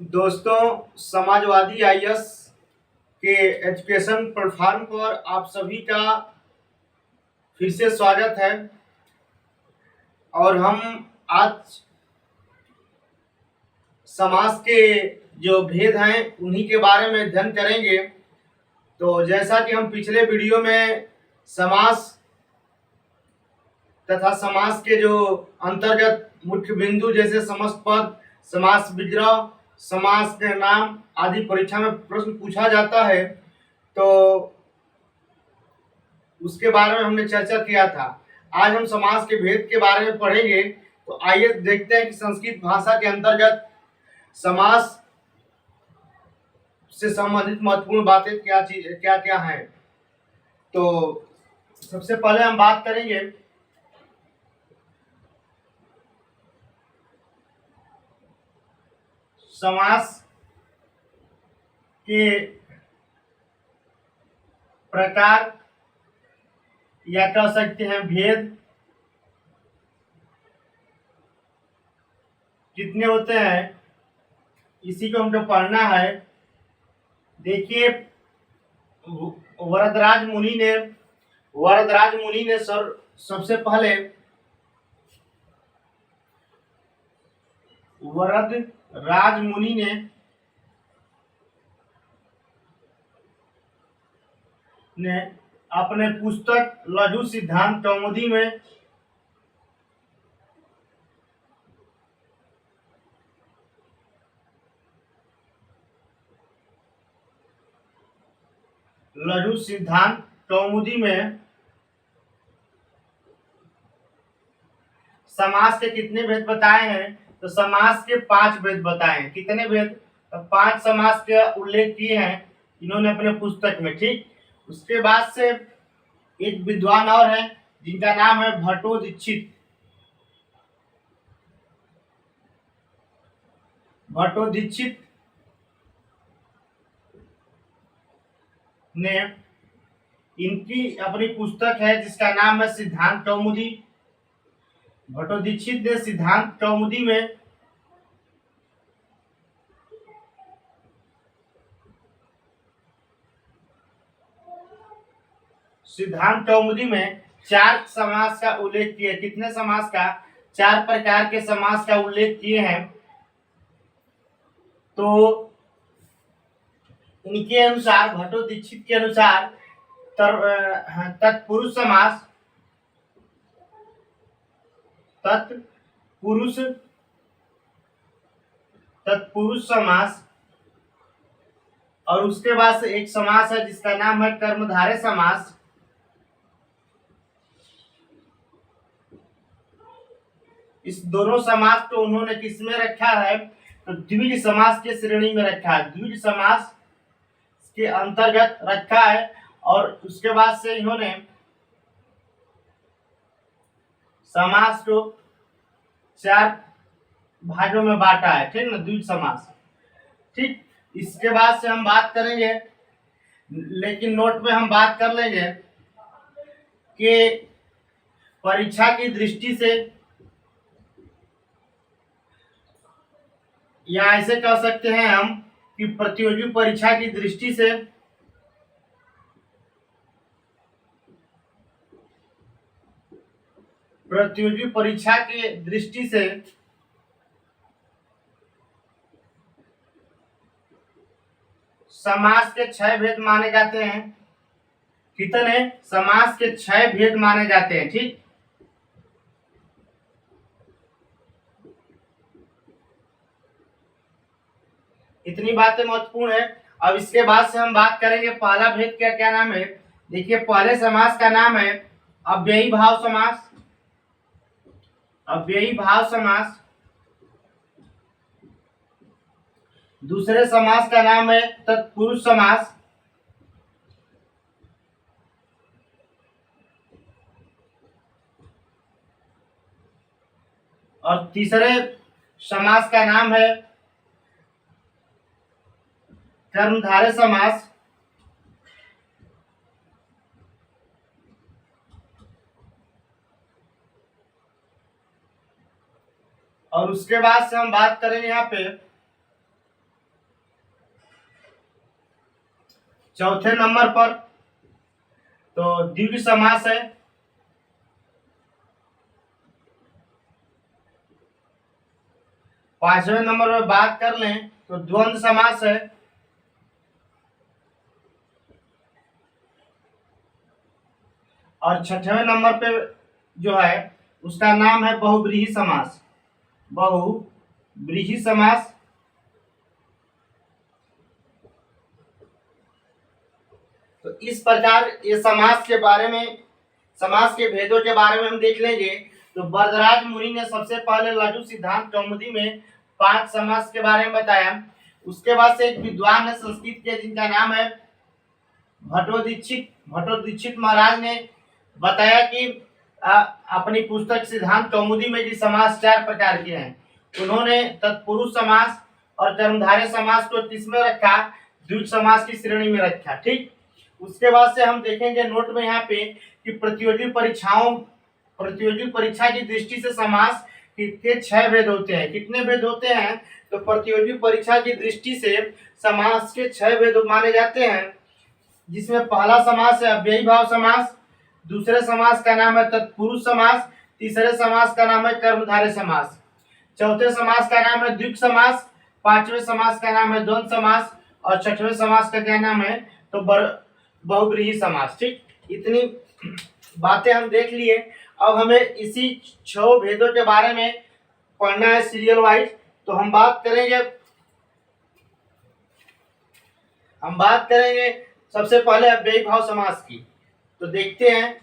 दोस्तों, समाजवादी आईएएस के education platform पर आप सभी का फिर से स्वागत है। और हम आज समाज के जो भेद हैं उन्हीं के बारे में अध्ययन करेंगे। तो जैसा कि हम पिछले वीडियो में समाज तथा समाज के जो अंतर्गत मुख्य बिंदु जैसे समस्त पद, समास विग्रह, समास के नाम आदि परीक्षा में प्रश्न पूछा जाता है, तो उसके बारे में हमने चर्चा किया था। आज हम समास के भेद के बारे में पढ़ेंगे। तो आइए देखते हैं कि संस्कृत भाषा के अंतर्गत समास से संबंधित महत्वपूर्ण बातें क्या क्या हैं। तो सबसे पहले हम बात करेंगे समास के प्रकार या कह सकते हैं भेद कितने होते हैं, इसी को हमको पढ़ना है। देखिए, वरदराज मुनि ने सबसे पहले वरदराज मुनि ने अपने पुस्तक लघु सिद्धांत कौमुदी में समास के कितने भेद बताए हैं? तो समास के 5 भेद बताए हैं। कितने भेद? तो 5 समास के उल्लेख किए हैं इन्होंने अपने पुस्तक में। ठीक, उसके बाद से एक विद्वान और है जिनका नाम है भट्टो दीक्षित ने इनकी अपनी पुस्तक है जिसका नाम है सिद्धांत कौमुदी। भट्टो दीक्षित ने सिद्धांत कौमुदी में चार समास का उल्लेख किया। कितने समास का? 4 प्रकार के समास का उल्लेख किए हैं। तो इनके अनुसार, भट्टो दीक्षित के अनुसार तत्पुरुष समास और उसके बाद से एक समास है जिसका नाम है कर्मधारय समास। इस दोनों समास को उन्होंने किस में रखा है? तो द्विज समास के श्रेणी में रखा है, द्विज समास के अंतर्गत रखा है। और उसके बाद से इन्होंने समास को 4 भागों में बांटा है। ठीक ना, द्विज समास। ठीक, इसके बाद से हम बात करेंगे, लेकिन नोट में हम बात कर लेंगे कि परीक्षा की दृष्टि से, या ऐसे कह सकते हैं हम कि प्रतियोगी परीक्षा की दृष्टि से समास के 6 भेद माने जाते हैं। कितने? समास के 6 भेद माने जाते हैं। ठीक, इतनी बातें महत्वपूर्ण है। अब इसके बाद से हम बात करेंगे पहला भेद क्या क्या नाम है। देखिए, पहले समास का नाम है अव्ययी भाव समास। दूसरे समास का नाम है तत्पुरुष समास। और तीसरे समास का नाम है कर्मधारय समास। और उसके बाद से हम बात करेंगे यहाँ पे चौथे नंबर पर तो द्विगु समास है। पांचवें नंबर पर बात कर लें तो द्वंद्व समास है। और छठवें नंबर पे जो है उसका नाम है बहुव्रीहि समास। बहुव्रीहि समास। तो इस प्रकार ये समास के बारे में, समास के भेदों के बारे में हम देख लेंगे। तो वरदराज मुनि ने सबसे पहले लघु सिद्धांत कौमुदी में 5 समास के बारे में बताया। उसके बाद से एक विद्वान है संस्कृत के जिनका नाम है भट्टोदीक्षित महाराज ने बताया कि अपनी पुस्तक सिद्धांत कौमुदी में कि समास 4 प्रकार के हैं। उन्होंने तत्पुरुष समास और कर्मधारय समास को किसमें रखा? द्विगु समास की श्रेणी में रखा। ठीक, उसके बाद से हम देखेंगे नोट में यहाँ पे कि प्रतियोगी परीक्षा की दृष्टि से समास के 6 भेद होते हैं। कितने भेद होते हैं? तो प्रतियोगी परीक्षा की दृष्टि से समास के 6 भेद माने जाते हैं, जिसमें पहला समास है अव्ययी भाव समास, दूसरे समास का नाम है तत्पुरुष समास, तीसरे समास का नाम है कर्मधारय समास, चौथे समास का नाम है द्विगु समास, पांचवें समास का नाम है द्वंद्व समास और छठवें समास का क्या नाम है? तो बहुव्रीहि समास। ठीक, इतनी बातें हम देख लिए। अब हमें इसी 6 भेदों के बारे में पढ़ना है सीरियल वाइज। तो हम बात करेंगे सबसे पहले अव्ययी भाव समास की। तो देखते हैं,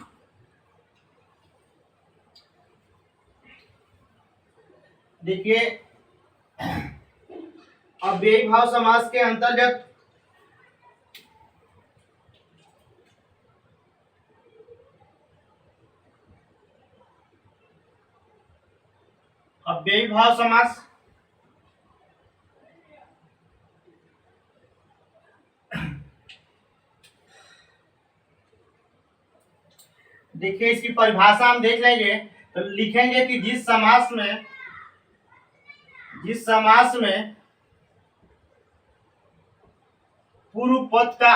देखिए अव्ययी भाव समास के अंतर्गत अव्ययी भाव समास देखिए इसकी परिभाषा हम देख लेंगे। तो लिखेंगे कि जिस समास में पूर्व पद का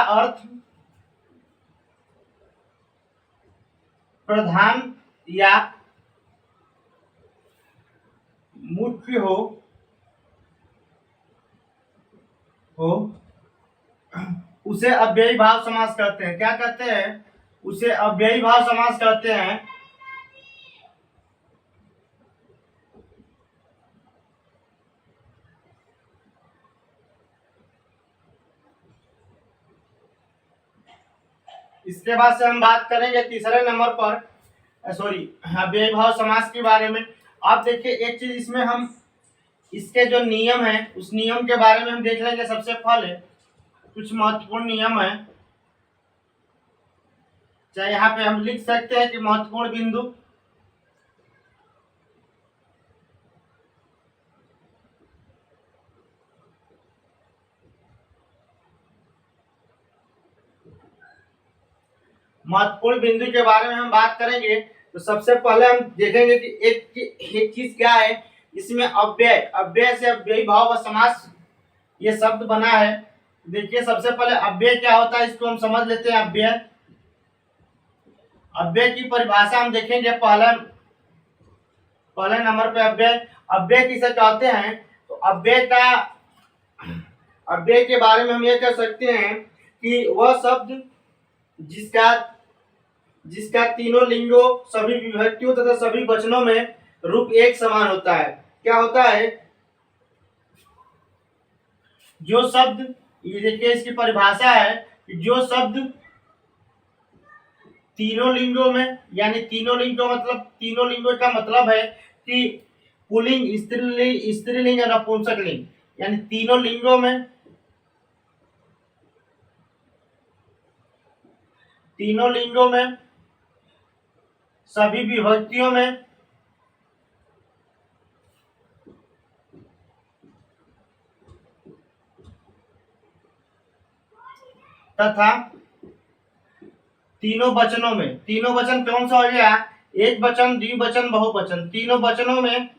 अर्थ प्रधान या मुख्य हो उसे अव्ययी भाव समास कहते हैं। क्या कहते हैं? उसे अव्ययी भाव समास कहते हैं। इसके बाद से हम बात करेंगे तीसरे नंबर पर अव्ययी भाव समास के बारे में। आप देखिए एक चीज इसमें हम इसके जो नियम है उस नियम के बारे में हम देख लेंगे। सबसे पहले कुछ महत्वपूर्ण नियम है, चाहे यहाँ पे हम लिख सकते हैं कि महत्वपूर्ण बिंदु। महत्वपूर्ण बिंदु के बारे में हम बात करेंगे। तो सबसे पहले हम देखेंगे कि एक चीज क्या है इसमें अव्यय से अव्ययी भाव व समास ये शब्द बना है। देखिए सबसे पहले अव्यय क्या होता है इसको हम समझ लेते हैं। अव्यय की परिभाषा हम देखेंगे। पहले नंबर पे अव्यय किसे कहते हैं? तो अव्यय के बारे में हम ये कह सकते हैं कि वह शब्द जिसका तीनों लिंगों, सभी विभक्तियों तथा सभी वचनों में रूप एक समान होता है। क्या होता है? जो शब्द, ये देखिए इसकी परिभाषा है कि जो शब्द तीनों लिंगों में, यानी तीनों लिंगों का मतलब है कि पुल्लिंग, स्त्रीलिंग या नपुंसकलिंग, यानी तीनों लिंगों में सभी विभक्तियों में तथा तीनों वचनों में, तीनों वचन कौन सा हो गया? एक वचन, द्विवचन, बहुवचन, तीनों वचनों में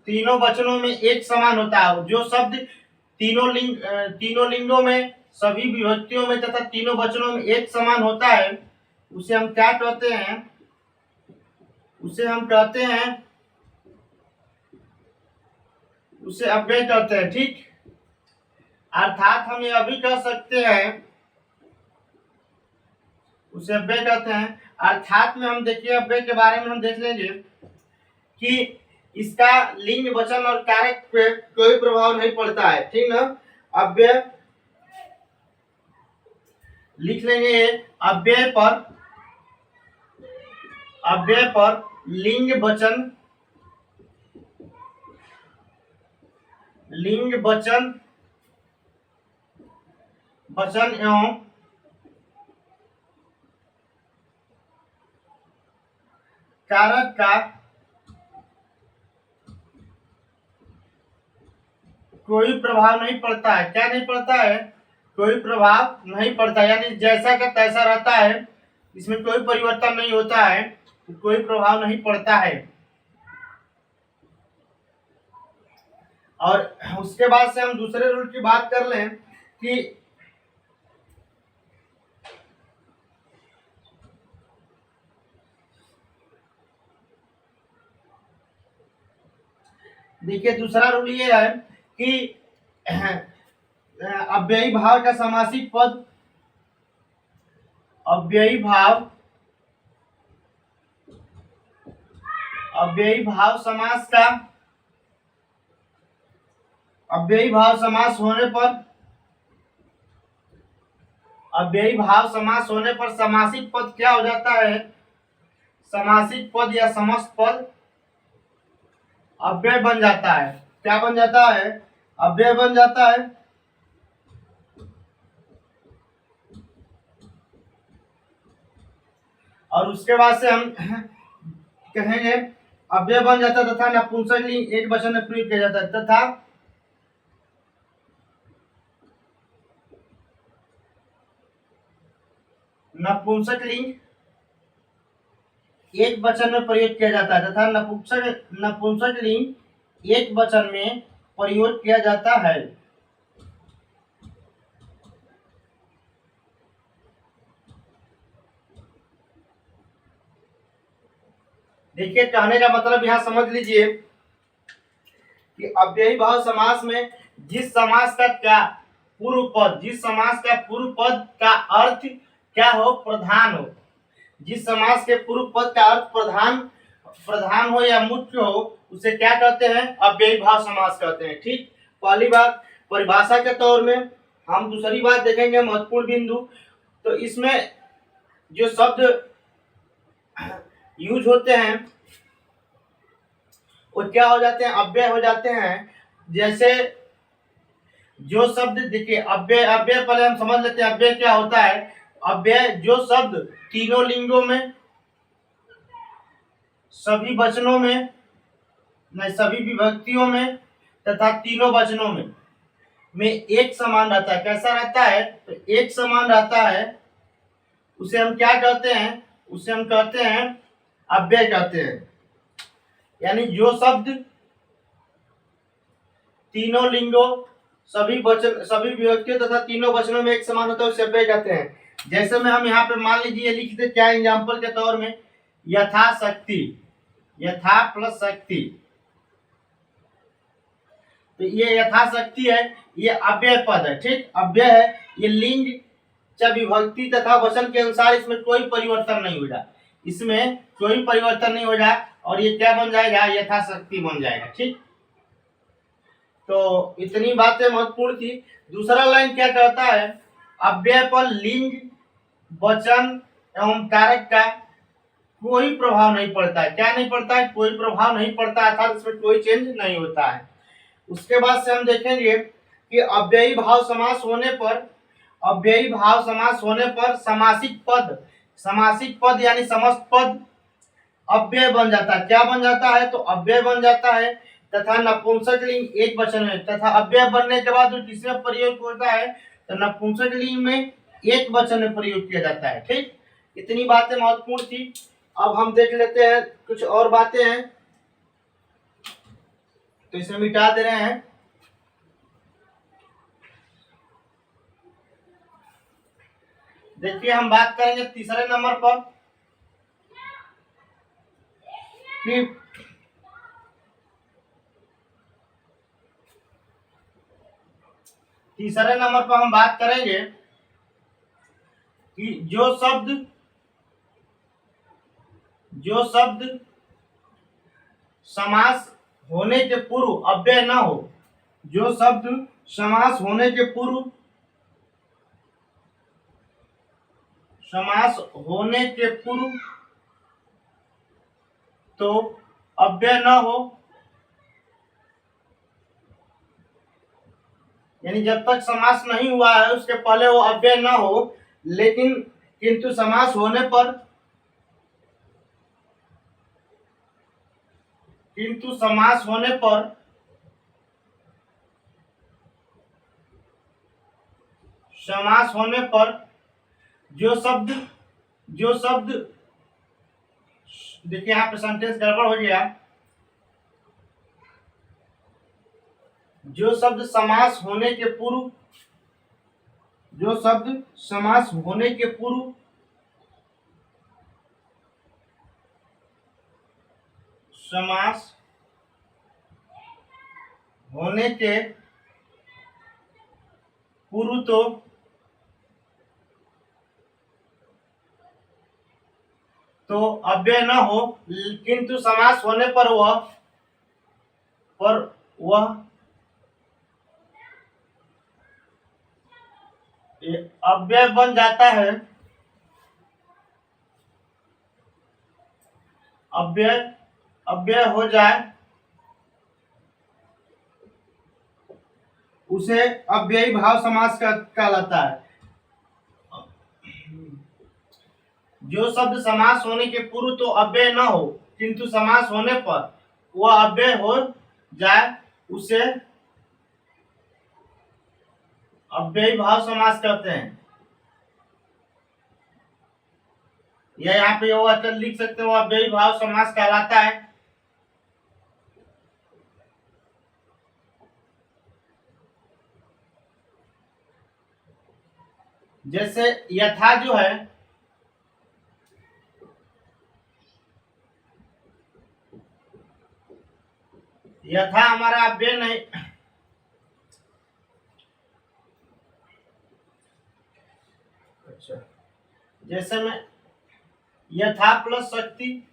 तीनों वचनों में एक समान होता है। जो शब्द तीनों लिंगों में, सभी विभक्तियों में तथा तीनों वचनों में एक समान होता है, उसे हम क्या कहते हैं? उसे हम कहते हैं, उसे अव्यय कहते हैं। ठीक, अर्थात हम यह भी कह सकते हैं, उसे अव्यय कहते हैं। अर्थात में हम देखिए, अव्यय के बारे में हम देख लेंगे कि इसका लिंग, वचन और कारक पे कोई प्रभाव नहीं पड़ता है। ठीक ना, अव्यय लिख लेंगे। अव्यय पर लिंग, वचन एवं कारक का कोई प्रभाव नहीं पड़ता है। क्या नहीं पड़ता है? कोई प्रभाव नहीं पड़ता, यानी जैसा का तैसा रहता है, इसमें कोई परिवर्तन नहीं होता है, कोई प्रभाव नहीं पड़ता है। और उसके बाद से हम दूसरे रूल की बात कर लें कि देखिए, दूसरा रूल ये है कि अव्ययी भाव का समासिक पद, अव्ययी भाव समास का, अव्ययी भाव समास होने पर, अव्ययी भाव समास होने पर समासिक पद क्या हो जाता है? समासिक पद या समस्त पद अव्यय बन जाता है। क्या बन जाता है? अव्यय बन जाता है। और उसके बाद से हम कहेंगे अव्यय बन जाता है तथा नपुंसक लिंग एक वचन में प्रयोग किया जाता है, तथा नपुंसक लिंग एक वचन में प्रयोग किया जाता है, तथा नपुंसक लिंग एक वचन में प्रयोग किया जाता है। देखिए, कहने का मतलब यहाँ समझ लीजिए कि अव्ययी भाव समास में जिस समास का पूर्व पद का अर्थ क्या हो? प्रधान हो। जिस समास के पूर्व पद का अर्थ प्रधान हो या मुख्य हो, उसे क्या कहते हैं? अव्ययी भाव समास कहते हैं। ठीक, पहली बात परिभाषा के तौर में। हम दूसरी बात देखेंगे, महत्वपूर्ण बिंदु। तो इसमें जो शब्द यूज होते हैं वो क्या हो जाते हैं? अव्यय हो जाते हैं। जैसे जो शब्द, देखिए अव्यय पहले हम समझ लेते हैं अव्यय क्या होता है। अव्यय जो शब्द तीनों लिंगों में, सभी वचनों में, नहीं सभी विभक्तियों में तथा तीनों वचनों में एक समान रहता है। कैसा रहता है? तो एक समान रहता है, उसे हम क्या कहते हैं? उसे हम कहते हैं अव्यय कहते हैं। यानी जो शब्द तीनों लिंगों, सभी विभक्तियों तथा तीनों वचनों में एक समान होता है, उसे अव्यय कहते हैं। जैसे में हम यहाँ पे मान लीजिए लिख दे, क्या एग्जाम्पल के तौर में, यथाशक्ति, यथा प्लस शक्ति। तो ये यथाशक्ति है, ये अव्यय पद है। ठीक, अव्यय है। ये लिंग चाहे विभक्ति तथा वचन के अनुसार इसमें कोई परिवर्तन नहीं होगा, इसमें कोई परिवर्तन नहीं होगा, और ये क्या बन जाएगा? यथाशक्ति बन जाएगा। ठीक, तो इतनी बातें महत्वपूर्ण थी। दूसरा लाइन क्या कहता है? अव्यय पर लिंग, वचन एवं कारक का कोई प्रभाव नहीं पड़ता है। क्या नहीं पड़ता है? कोई प्रभाव नहीं पड़ता है, अर्थात इसमें कोई चेंज नहीं होता है। उसके बाद से हम देखेंगे कि अव्ययी भाव समास होने पर समासिक पद यानी समस्त पद अव्यय बन जाता है। क्या बन जाता है? तो अव्यय बन जाता है, तथा नपुंसक लिंग एक वचन में, तथा अव्यय बनने के बाद जो किसमें प्रयोग होता है? तो नपुंसक लिंग में एक वचन में प्रयोग किया जाता है। ठीक, इतनी बातें महत्वपूर्ण थी। अब हम देख लेते हैं कुछ और बातें हैं। तो इसे मिटा दे रहे हैं। देखिए हम बात करेंगे तीसरे नंबर पर कि तीसरे नंबर पर हम बात करेंगे कि जो शब्द समास होने के पूर्व अव्यय न हो, जो शब्द समास होने के पूर्व तो अव्यय न हो, यानी जब तक समास नहीं हुआ है उसके पहले वो अव्यय न हो, लेकिन किंतु समास होने पर जो शब्द देखिए यहाँ पे सेंटेंस गड़बड़ हो गया। जो शब्द समास होने के पूर्व तो अव्यय न हो, किंतु समास होने पर वह अव्यय बन जाता है। अव्यय हो जाए उसे अव्ययी भाव समास कहलाता है। जो शब्द समास होने के पूर्व तो अव्यय न हो, किंतु समास होने पर वह अव्यय हो जाए उसे अव्ययी भाव समास कहते हैं। यह यहाँ पे वो अचल लिख सकते हो, अव्ययी भाव समास कहलाता है। जैसे यथा जो है, यथा हमारा अव्यय नहीं, अच्छा जैसे में यथा प्लस शक्ति,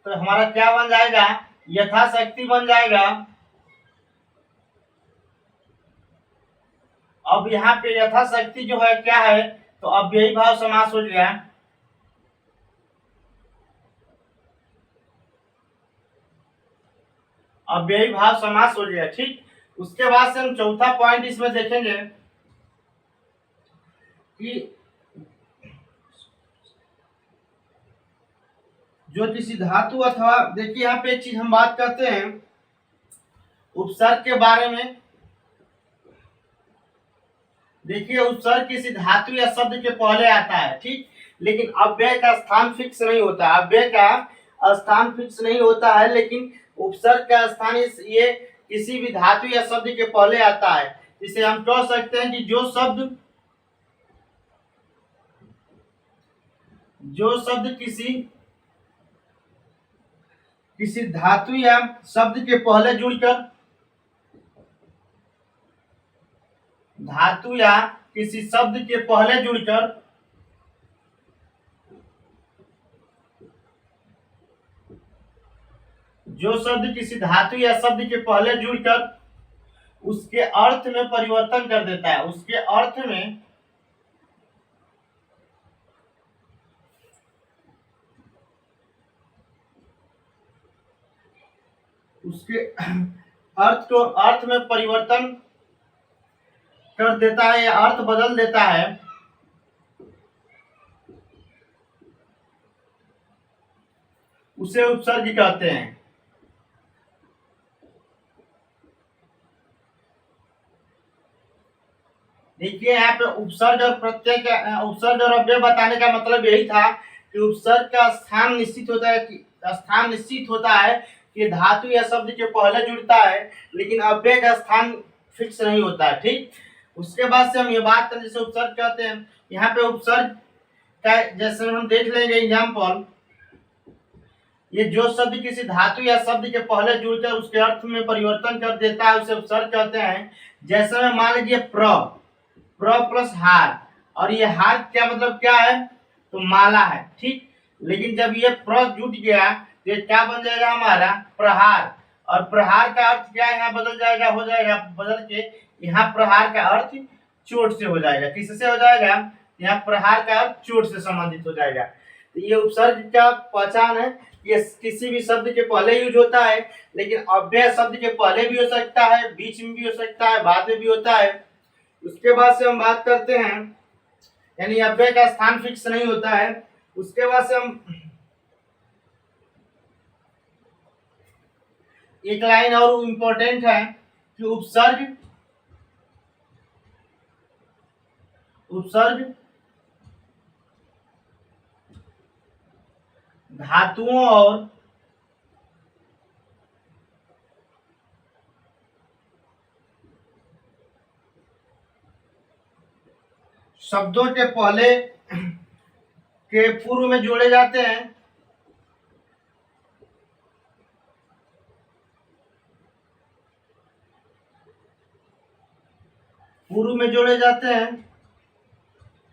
तो हमारा क्या बन जाएगा, यथाशक्ति बन जाएगा। अब यहाँ पे यथाशक्ति जो है क्या है, तो अव्ययी भाव समास हो गया। अव्ययी भाव समास हो गया, ठीक। उसके बाद से हम चौथा पॉइंट इसमें देखेंगे कि जो किसी धातु अथवा, देखिए यहाँ पे एक चीज हम बात करते हैं उपसर्ग के बारे में। देखिए उपसर्ग किसी धातु या शब्द के पहले आता है, ठीक, लेकिन अव्यय का स्थान फिक्स नहीं होता, अव्यय का स्थान फिक्स नहीं होता है, लेकिन उपसर्ग का स्थान ये किसी भी धातु या शब्द के पहले आता है। इसे हम कह सकते हैं कि जो शब्द किसी धातु या शब्द के पहले जुड़कर, धातु या किसी शब्द के पहले जुड़कर जो शब्द किसी धातु या शब्द के पहले जुड़कर उसके अर्थ में परिवर्तन कर देता है, उसके अर्थ में उसके अर्थ में परिवर्तन कर देता है या अर्थ बदल देता है, उसे उपसर्ग कहते हैं। देखिए यहाँ पे उपसर्ग और प्रत्यय का उपसर्ग और अव्यय बताने का मतलब यही था कि उपसर्ग का स्थान निश्चित होता है कि धातु या शब्द के पहले जुड़ता है, लेकिन अव्यय का स्थान फिक्स नहीं होता है। ठीक, उसके बाद से हम ये बात करें जैसे उपसर्ग कहते हैं। यहाँ पे उपसर्ग का जैसे हम देख लेंगे एग्जाम्पल, ये जो शब्द किसी धातु या शब्द के पहले जुड़कर उसके अर्थ में परिवर्तन कर देता है उसे उपसर्ग कहते हैं। जैसे में मान लीजिए प्र प्लस हार, और ये हार क्या मतलब क्या है, तो माला है। ठीक, लेकिन जब ये प्र जुट गया तो ये क्या बन जाएगा हमारा प्रहार, और प्रहार का अर्थ क्या है, यहाँ बदल जाएगा, हो जाएगा बदल के यहाँ प्रहार का अर्थ चोट से हो जाएगा। किससे हो जाएगा, यहाँ प्रहार का अर्थ चोट से संबंधित हो जाएगा। तो ये उपसर्ग का पहचान है, ये किसी भी शब्द के पहले यूज होता है, लेकिन अव्यय शब्द के पहले भी हो सकता है, बीच में भी हो सकता है, बाद में भी होता है। उसके बाद से हम बात करते हैं, यानी अव्यय का स्थान फिक्स नहीं होता है। उसके बाद से हम एक लाइन और इम्पोर्टेंट है कि उपसर्ग धातुओं और शब्दों के पहले के पूर्व में जोड़े जाते हैं। पूर्व में जोड़े जाते हैं,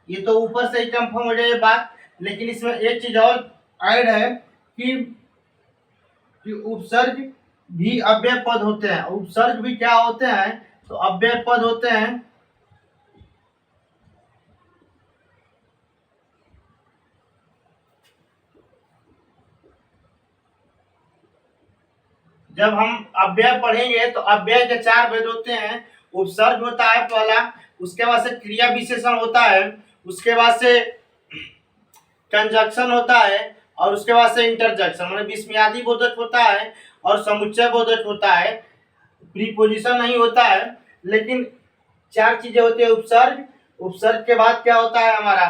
ये तो ऊपर से ही कंफर्म हो जाए बात, लेकिन इसमें एक चीज और ऐड है कि उपसर्ग भी अव्यय पद होते हैं। उपसर्ग भी क्या होते हैं, तो अव्यय पद होते हैं। जब हम अव्यय पढ़ेंगे तो अव्यय के 4 भेद होते हैं। उपसर्ग होता है पहला, उसके बाद से क्रिया विशेषण होता है, उसके बाद से कंजक्शन होता है, और उसके बाद से इंटरजेक्शन मतलब विस्मयादि बोधक होता है, और समुच्चय बोधक होता है। प्रीपोजिशन नहीं होता है, लेकिन 4 चीजें होती है। उपसर्ग के बाद क्या होता है हमारा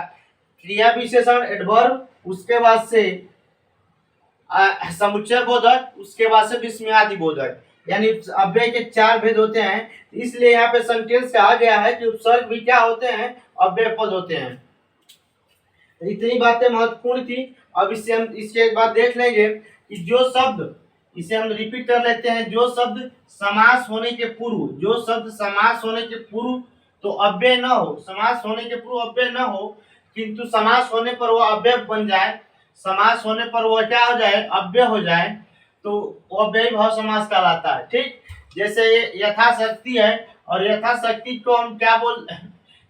क्रिया विशेषण एडवर्ब, उसके बाद से समुच्चय बोधक, उसके बाद से विस्मयादि बोधक, यानी अव्यय के 4 भेद होते हैं। इसलिए यहाँ पे सेंटेंस कहा गया है कि उपसर्ग भी क्या होते हैं, अव्यय पद होते हैं। इतनी बातें महत्वपूर्ण थी। अब इससे हम इसके एक बार देख लेंगे कि जो शब्द, इसे हम रिपीट कर लेते हैं, जो शब्द समास होने के पूर्व तो अव्यय न हो, समास होने के पूर्व अव्यय न हो, किंतु समास होने पर वो अव्यय बन जाए, समास होने पर वो क्या हो जाए, अव्यय हो जाए, तो वो अव्ययी भाव समास कहलाता है। ठीक, जैसे ये यथाशक्ति है, और यथाशक्ति को हम क्या बोल,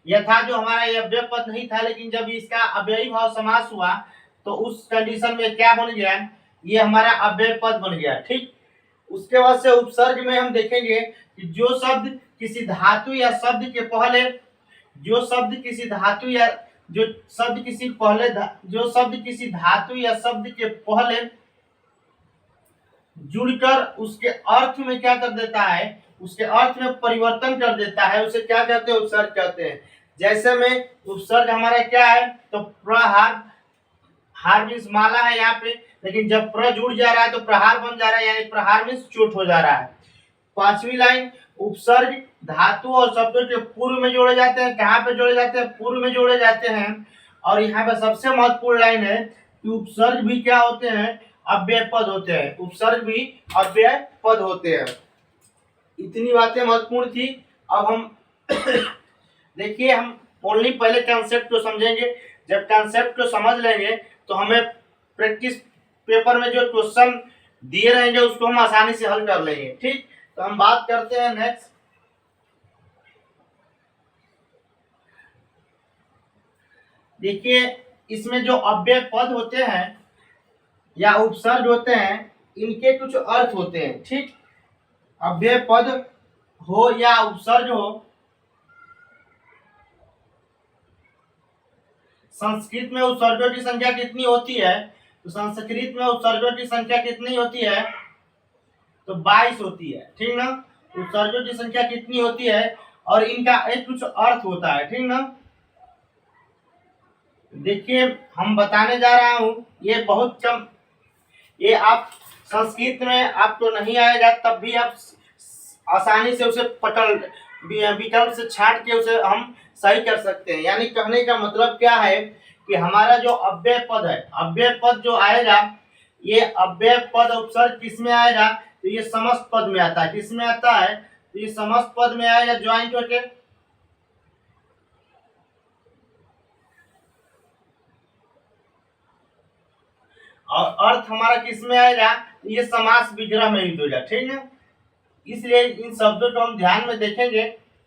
यथा जो हमारा ये अव्यय पद नहीं था, लेकिन जब इसका अव्ययी भाव समास हुआ तो उस कंडीशन में क्या बन गया, ये हमारा अव्यय पद बन गया। ठीक, उसके बाद से उपसर्ग में हम देखेंगे कि जो शब्द किसी धातु या शब्द के पहले, जो शब्द किसी धातु या शब्द के पहले जुड़कर उसके अर्थ में क्या कर देता है, उसके अर्थ में परिवर्तन कर देता है, उसे क्या कहते हैं, उपसर्ग कहते हैं। जैसे में उपसर्ग हमारा क्या है, तो प्रहार, हार मीन्स माला है यहाँ पे, लेकिन जब प्र जुड़ जा रहा है तो प्रहार बन जा रहा है, यानी प्रहार मीन्स चोट हो जा रहा है। 5वीं लाइन, उपसर्ग धातु और शब्दों के पूर्व में जोड़े जाते हैं। कहाँ पे जोड़े जाते हैं, पूर्व में जोड़े जाते हैं। और यहाँ पे सबसे महत्वपूर्ण लाइन है कि उपसर्ग भी क्या होते हैं, अव्यय पद होते हैं। उपसर्ग भी अव्यय पद होते हैं। इतनी बातें महत्वपूर्ण थी। अब हम देखिए, हम ओनली पहले कॉन्सेप्ट को समझेंगे। जब कॉन्सेप्ट को समझ लेंगे तो हमें प्रैक्टिस पेपर में जो क्वेश्चन दिए रहेंगे उसको हम आसानी से हल कर लेंगे। ठीक, तो हम बात करते हैं नेक्स्ट। देखिए, इसमें जो अव्यय पद होते हैं या उपसर्ग होते हैं, इनके कुछ अर्थ होते हैं। ठीक, अव्यय पद हो या उपसर्ग हो, संस्कृत में उपसर्गों की संख्या कितनी होती है, तो संस्कृत में उपसर्गों की संख्या कितनी होती है, तो 22 होती है। ठीक ना, उपसर्गों की संख्या कितनी होती है, और इनका एक कुछ अर्थ होता है, ठीक ना। देखिए हम बताने जा रहा हूं, ये बहुत कम, ये आप संस्कृत में आपको नहीं आएगा तब भी आप आसानी से उसे पटल विकल्प से छाट के उसे हम सही कर सकते हैं। यानी कहने का मतलब क्या है कि हमारा जो अव्यय पद है, अव्यय पद जो आएगा, ये अव्यय पद उपसर्ग किस में आएगा, तो ये समस्त पद में आता है। किस में आता है, तो ये समस्त पद में आएगा ज्वाइंट होके। और अर्थ हमारा किस में आएगा, ये समास विग्रह में यूज होगा, ठीक है। इसलिए इन शब्दों को हम ध्यान में देखेंगे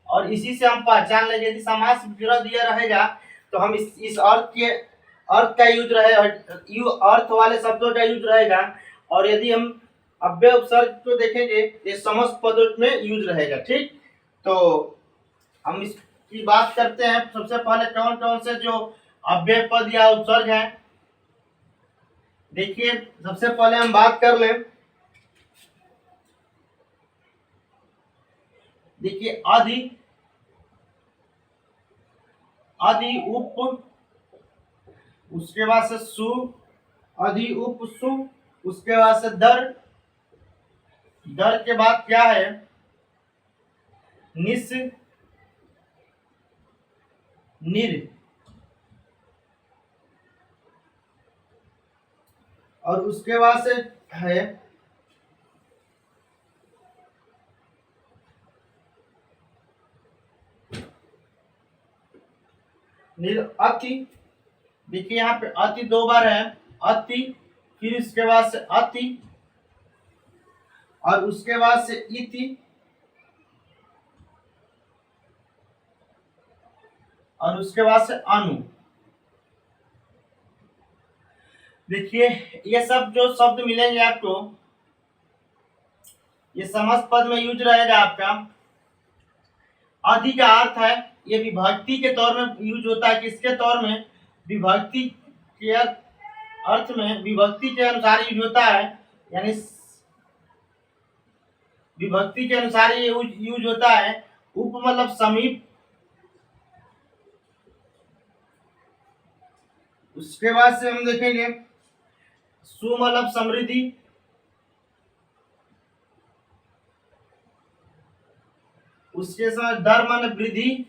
और इसी से हम पहचान लेंगे। यदि समास विग्रह दिया रहेगा तो हम इस अर्थ के अर्थ का यूज रहेगा, अर्थ वाले शब्दों का यूज रहेगा। और यदि हम अव्यय उपसर्ग को देखेंगे ये समस्त पदों में यूज रहेगा, ठीक। तो हम इसकी बात करते हैं। सबसे पहले कौन कौन से जो अव्यय पद या उपसर्ग हैं, देखिए सबसे पहले हम बात कर लें। देखिए अधि, अधि उप, उसके बाद से सु, अधि उप सु, उसके बाद से दर, दर के बाद क्या है, निस, निर, और उसके बाद से है निर अति। देखिए यहाँ पे अति दो बार है, अति, फिर इसके बाद से अति, और उसके बाद से इति, और उसके बाद से अनु। देखिए ये सब जो शब्द मिलेंगे आपको, ये समस्त पद में यूज रहेगा आपका। अधि का अर्थ है, ये विभक्ति के तौर में यूज होता है। किसके तौर में, विभक्ति के अर्थ में, विभक्ति के अनुसार यूज होता है। यानी विभक्ति के अनुसार ये यूज होता है। उप मतलब समीप, उसके बाद से हम देखेंगे सु मतलब समृद्धि, उसके साथ दर मन वृद्धि,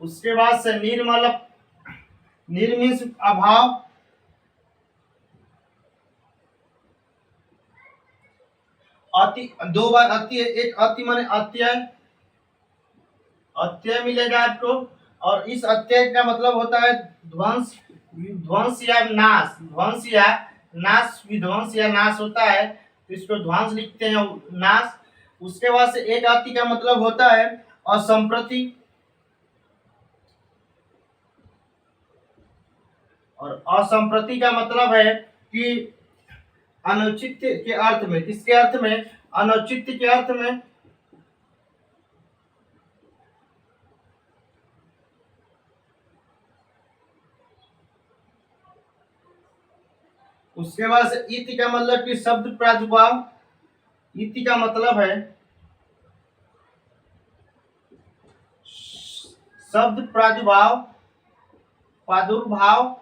उसके बाद से निर मतलब निर्मित अभाव, अति दो बार अति, एक अति माने अत्यय, अत्यय मिलेगा आपको। और इस अत्यय का मतलब होता है ध्वंस, ध्वंस या नाश, ध्वंस या नाश, विध्वंस या नाश होता है, तो इसको ध्वंस लिखते हैं, नाश। उसके बाद से एक अति का मतलब होता है असंप्रति, और असंप्रति का मतलब है कि अनुचित्य के अर्थ में। किसके अर्थ में, अनुचित्य के अर्थ में। उसके बाद से इति का मतलब कि शब्द प्रादुर्भाव, इति का मतलब है शब्द प्रादुर्भाव, प्रादुर्भाव,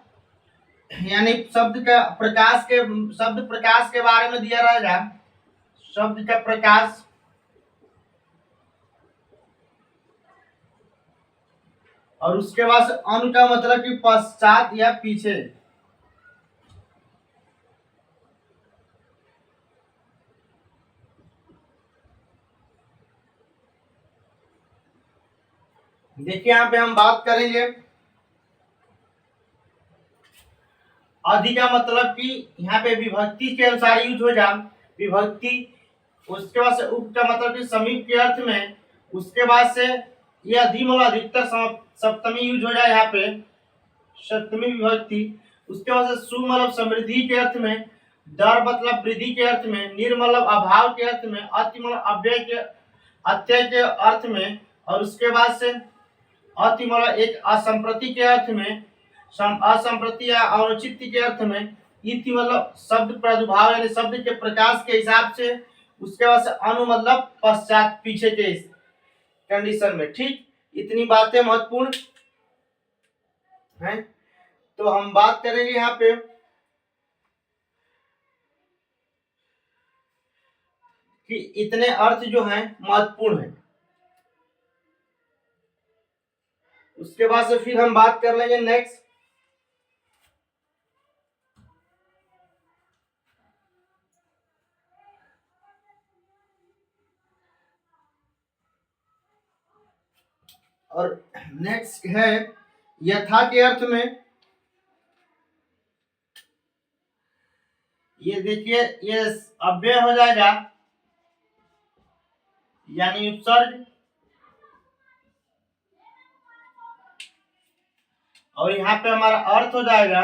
यानी शब्द का प्रकाश के, शब्द प्रकाश के बारे में दिया रहेगा, शब्द का प्रकाश। और उसके बाद से अनु का मतलब कि पश्चात या पीछे। देखिए यहाँ पे हम बात करेंगे अधि का मतलब कि यहाँ पे विभक्ति के अनुसार यूज हो जा, विभक्ति। उसके बाद से उप का मतलब कि समीप के अर्थ में। उसके बाद से ये अधि मतलब अधिकतर सप्तमी यूज हो जाए यहाँ पे, सप्तमी विभक्ति। उसके बाद से सु मतलब समृद्धि के अर्थ में, दर मतलब वृद्धि के अर्थ में, निर मतलब अभाव के अर्थ में, अति मतलब अव्यय के, अत्यय के अर्थ में, और उसके बाद से अति मतलब एक असंप्रति के अर्थ में, असंप्रति या अनुचित के अर्थ में, इति मतलब शब्द प्रादुर्भाव यानी शब्द के प्रकाश के हिसाब से, उसके बाद से अनु मतलब पश्चात, पीछे के कंडीशन में। ठीक, इतनी बातें महत्वपूर्ण हैं। तो हम बात करेंगे यहाँ पे कि इतने अर्थ जो हैं महत्वपूर्ण हैं। उसके बाद से फिर हम बात कर लेंगे नेक्स्ट, और नेक्स्ट है यथा के अर्थ में। ये देखिए, ये अव्यय हो जाएगा यानी उपसर्ग, और यहाँ पे हमारा अर्थ हो जाएगा।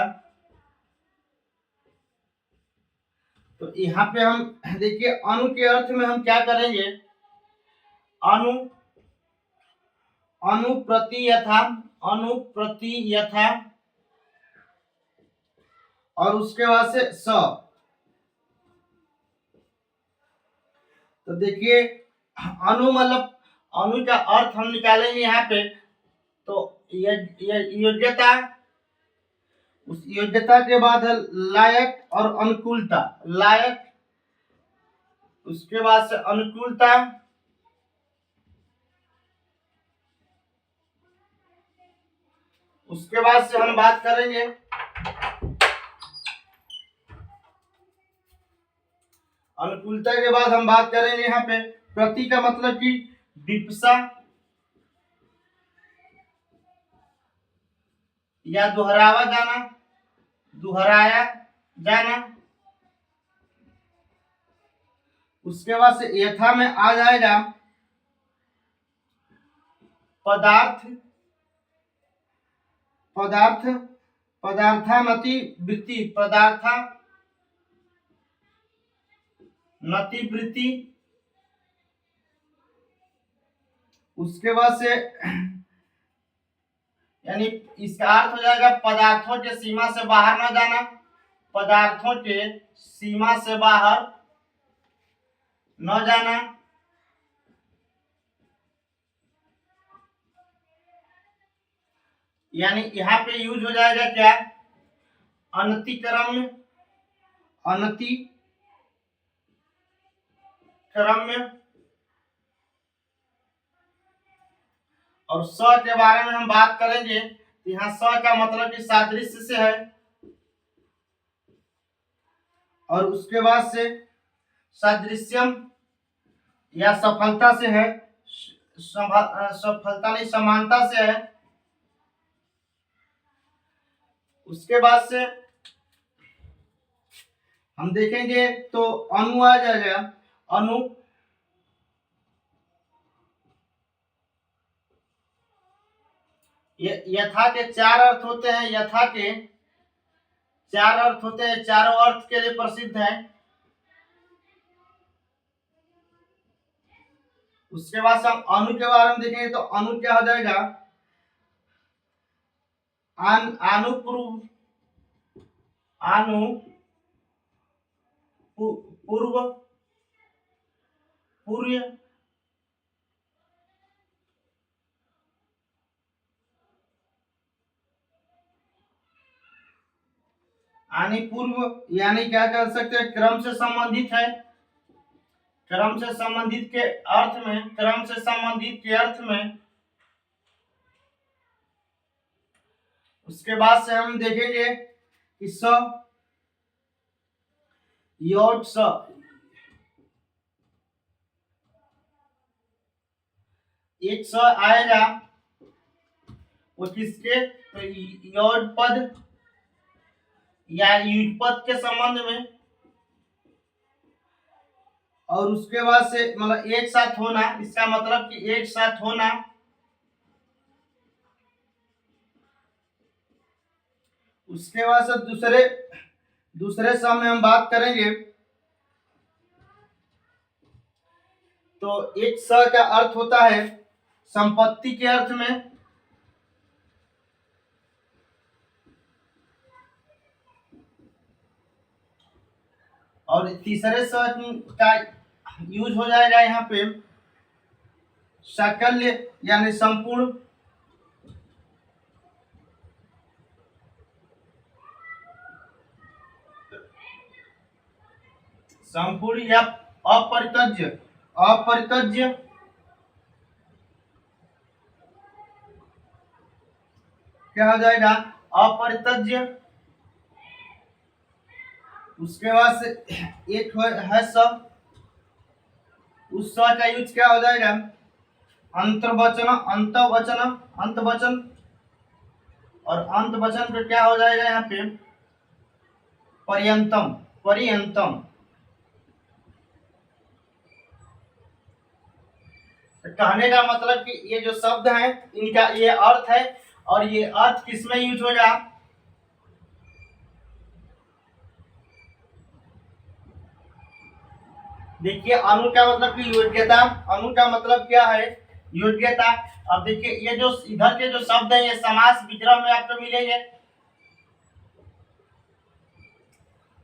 तो यहाँ पे हम देखिए अनु के अर्थ में हम क्या करेंगे, अनु, अनुप्रति यथा, अनुप्रति यथा, और उसके बाद से स। तो देखिए अनु मतलब अनु का अर्थ हम निकालेंगे यहाँ पे। तो योग्यता, उस योग्यता के बाद है लायक और अनुकूलता, लायक, उसके बाद से अनुकूलता, उसके बाद से हम बात करेंगे अनुकूलता के बाद हम बात करेंगे यहाँ पे प्रति का मतलब कि विपसा या दोहरावा जाना, दोहराया जाना। उसके बाद से यथा में आ जाएगा पदार्थ, पदार्थ, पदार्थानति वृत्ति, पदार्था नति वृत्ति। उसके बाद से यानी इसका अर्थ हो जाएगा पदार्थों के सीमा से बाहर न जाना, पदार्थों के सीमा से बाहर न जाना। यानी यहाँ पे यूज हो जाएगा क्या, अनतिक्रम्य, अनतिक्रम्य। और स के बारे में हम बात करेंगे, यहाँ स का मतलब कि सादृश्य से है, और उसके बाद से सादृश्यम या सफलता से है, सफलता नहीं समानता से है। उसके बाद से हम देखेंगे तो अनु आ जाएगा, अनु, यथा के चार अर्थ होते हैं, यथा के चार अर्थ होते हैं, चारों अर्थ के लिए प्रसिद्ध है। उसके बाद से हम अनु के बारे में देखेंगे तो अनु क्या हो जाएगा, अनुपूर्व, अनु पूर्व, पूर्व, यानी पूर्व, यानी क्या कर सकते हैं, क्रम से संबंधित है, क्रम से संबंधित के अर्थ में, क्रम से संबंधित के अर्थ में। उसके बाद से हम देखेंगे कि स, योड स, एक स आएगा वो किसके, तो योड पद या युगपद के संबंध में। और उसके बाद से मतलब एक साथ होना, इसका मतलब कि एक साथ होना। उसके बाद से दूसरे सम में हम बात करेंगे तो एक स का अर्थ होता है संपत्ति के अर्थ में, और तीसरे स का यूज हो जाएगा यहाँ पे साकल्य यानी संपूर्ण, संपूर्ण या अपरितज्य, अपरितज्य क्या हो जाएगा, अपरितज्य। उसके बाद से एक है स, उस स का यूज क्या हो जाएगा, अंतर्वचन, अंतवचन, अंतवचन। और अंतवचन पे क्या हो जाएगा यहाँ पे, पर्यंतम, पर्यंतम। कहने का मतलब कि ये जो शब्द है इनका ये अर्थ है, और ये अर्थ किसमें यूज होगा, देखिए अनु का मतलब कि योग्यता, अनु का मतलब क्या है, योग्यता। अब देखिए ये जो इधर के जो शब्द है ये समास विग्रह में आपको मिलेंगे,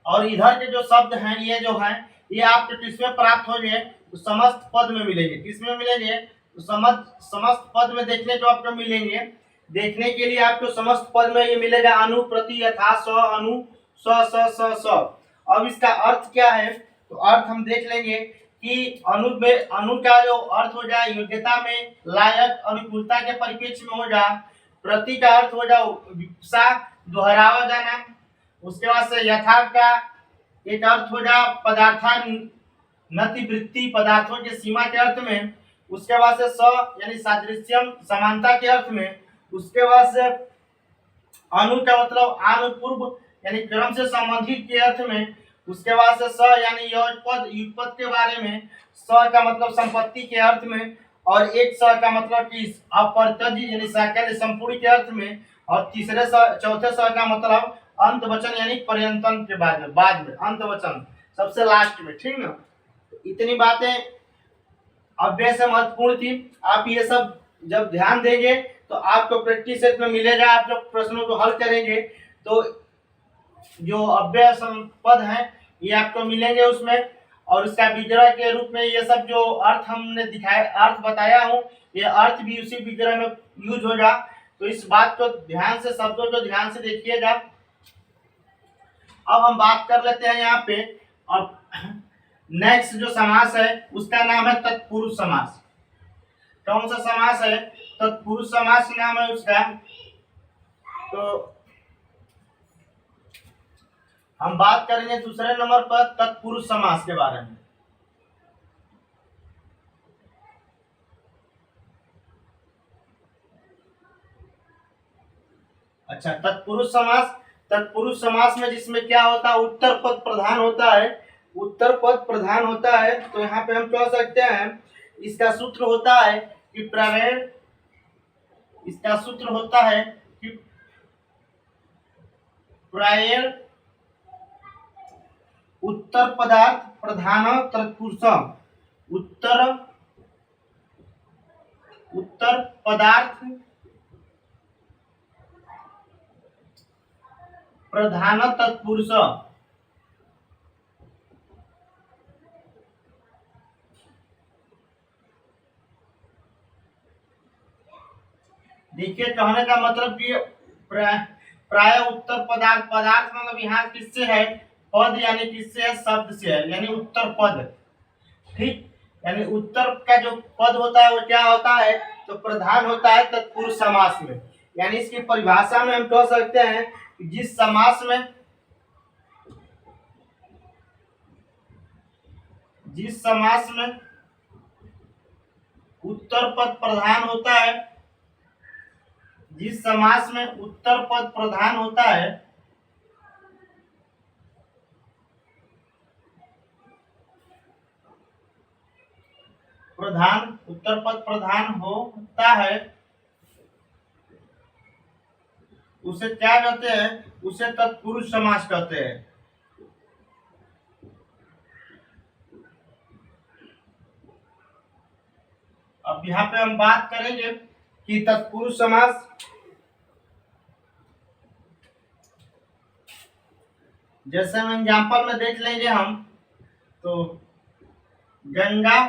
और इधर के जो शब्द हैं ये जो हैं ये आपको किसमें प्राप्त होंगे, तो समस्त पद में मिलेंगे। किसमें मिलेंगे, तो समस्त पद में देखने को आपको मिलेंगे। देखने के लिए आपको समस्त पद में ये मिलेगा, अनु, प्रति, यथा, स, अनु, स, स, स, स। अब इसका अर्थ क्या है, तो अर्थ हम देख लेंगे कि अनु में, अनु का जो अर्थ हो जाए योग्यता में, लायक, अनुकूलता के परिप्रेक्ष्य में हो जा। प्रति का अर्थ हो जाओ विपसा, दोहरावा जाना। उसके बाद से यथा का एक अर्थ हो जा पदार्थानतिवृत्ति, पदार्थों की सीमा के अर्थ में। उसके बाद से स यानी सादृश्यम, समानता के अर्थ में। उसके बाद से अनु का मतलब अनुपूर्व यानी क्रम से संबंधित के अर्थ में। उसके बाद से स यानी युगपद, युगपद के बारे में। स का मतलब संपत्ति के अर्थ में। और एक स का मतलब कि अपरितज्य यानी साकल्य, संपूर्ण के अर्थ में। और तीसरे स, चौथे स का मतलब अंत वचन यानी पर्यंतन के बाद में, बाद में अंत वचन सबसे लास्ट में, ठीक ना। इतनी बातें अव्यय से महत्वपूर्ण थी। आप ये सब जब ध्यान देंगे तो आपको प्रैक्टिस सेट में मिलेगा। आप जब प्रश्नों को हल करेंगे तो जो अव्यय पद है ये आपको मिलेंगे उसमें, और उसका विग्रह के रूप में ये सब जो अर्थ हमने दिखाया, अर्थ बताया हूँ, ये अर्थ भी उसी विग्रह में यूज होगा। तो इस बात को ध्यान से, शब्दों को ध्यान से देखिएगा। अब हम बात कर लेते हैं यहाँ पे, अब नेक्स्ट जो समास है उसका नाम है तत्पुरुष समास। कौन सा समास है, तत्पुरुष समास नाम है उसका। तो हम बात करेंगे दूसरे नंबर पर तत्पुरुष समास के बारे में। अच्छा, तत्पुरुष समास, तत्पुरुष समास में जिसमें क्या होता है, उत्तर पद प्रधान होता है, उत्तर पद प्रधान होता है। तो यहाँ पे हम कह सकते हैं इसका सूत्र होता है कि प्रायण, इसका सूत्र होता है कि प्रायण उत्तर पदार्थ प्रधान तत्पुरुषम, उत्तर, उत्तर पदार्थ प्रधान तत्पुरुष। देखिए कहने का मतलब कि प्राय उत्तर पदार्थ, पदार्थ मतलब यहाँ किससे है, पद यानी किससे है, शब्द से है, यानी उत्तर पद, ठीक। यानी उत्तर का जो पद होता है वो क्या होता है, तो प्रधान होता है तत्पुरुष समास में। यानी इसकी परिभाषा में हम कह सकते हैं कि जिस समास में, जिस समास में उत्तर पद प्रधान होता है, जिस समास में उत्तर पद प्रधान होता है, प्रधान, उत्तर पद प्रधान होता है, उसे क्या कहते हैं, उसे तत्पुरुष समास कहते हैं। अब यहाँ पे हम बात करेंगे कि तत्पुरुष समास, जैसे हम एग्जाम्पल में देख लेंगे हम, तो गंगा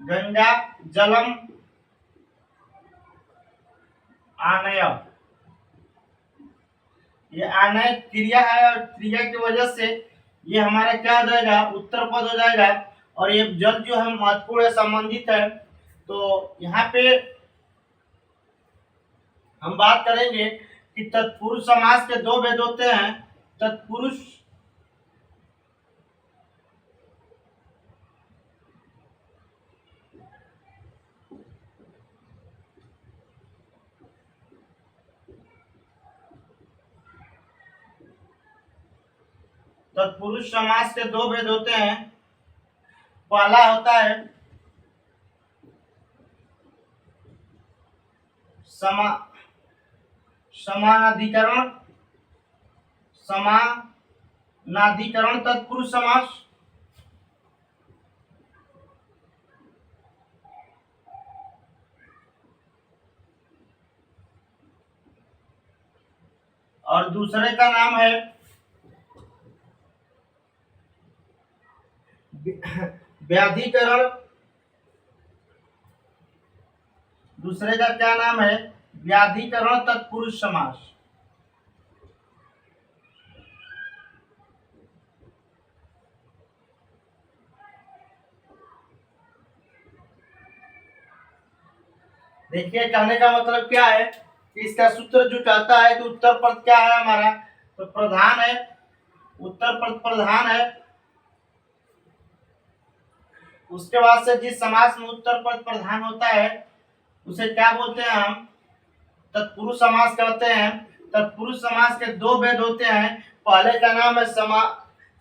गंगा जलम आनय, ये आनय क्रिया है और क्रिया की वजह से ये हमारा क्या हो जाएगा, उत्तर पद हो जाएगा। और ये जल जो है महत्वपूर्ण संबंधित है। तो यहाँ पे हम बात करेंगे कि तत्पुरुष समास के दो भेद होते हैं। तत्पुरुष तत्पुरुष समास के दो भेद होते हैं। पहला होता है समा समानाधिकरण समानाधिकरण तत्पुरुष समास। और दूसरे का नाम है व्याधिकरण। दूसरे का क्या नाम है, व्याधिकरण तत्पुरुष समास। देखिए कहने का मतलब क्या है कि इसका सूत्र जो कहता है कि उत्तर पद क्या है हमारा, तो प्रधान है, उत्तर पद प्रधान है। उसके बाद से जिस समास में उत्तर पद प्रधान होता है उसे क्या बोलते हैं हम, तत्पुरुष समास कहते हैं। तत्पुरुष समास के दो भेद होते हैं। पहले का नाम है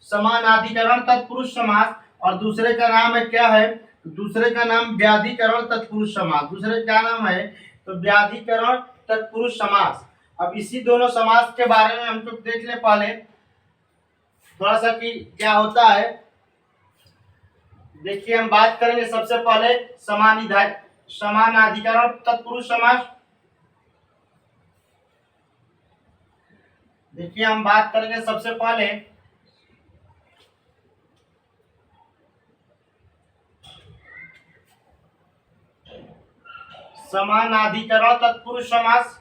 समानाधिकरण तत्पुरुष समास और दूसरे का नाम है क्या है, दूसरे का नाम व्याधिकरण तत्पुरुष समास। दूसरे का नाम है तो व्याधिकरण तत्पुरुष समास। अब इसी दोनों समास के बारे में हमको देख ले पहले थोड़ा सा कि क्या होता है। देखिए हम बात करेंगे सबसे पहले समानाधिकरण तत्पुरुष समास। देखिए हम बात करेंगे सबसे पहले समानाधिकरण तत्पुरुष समास।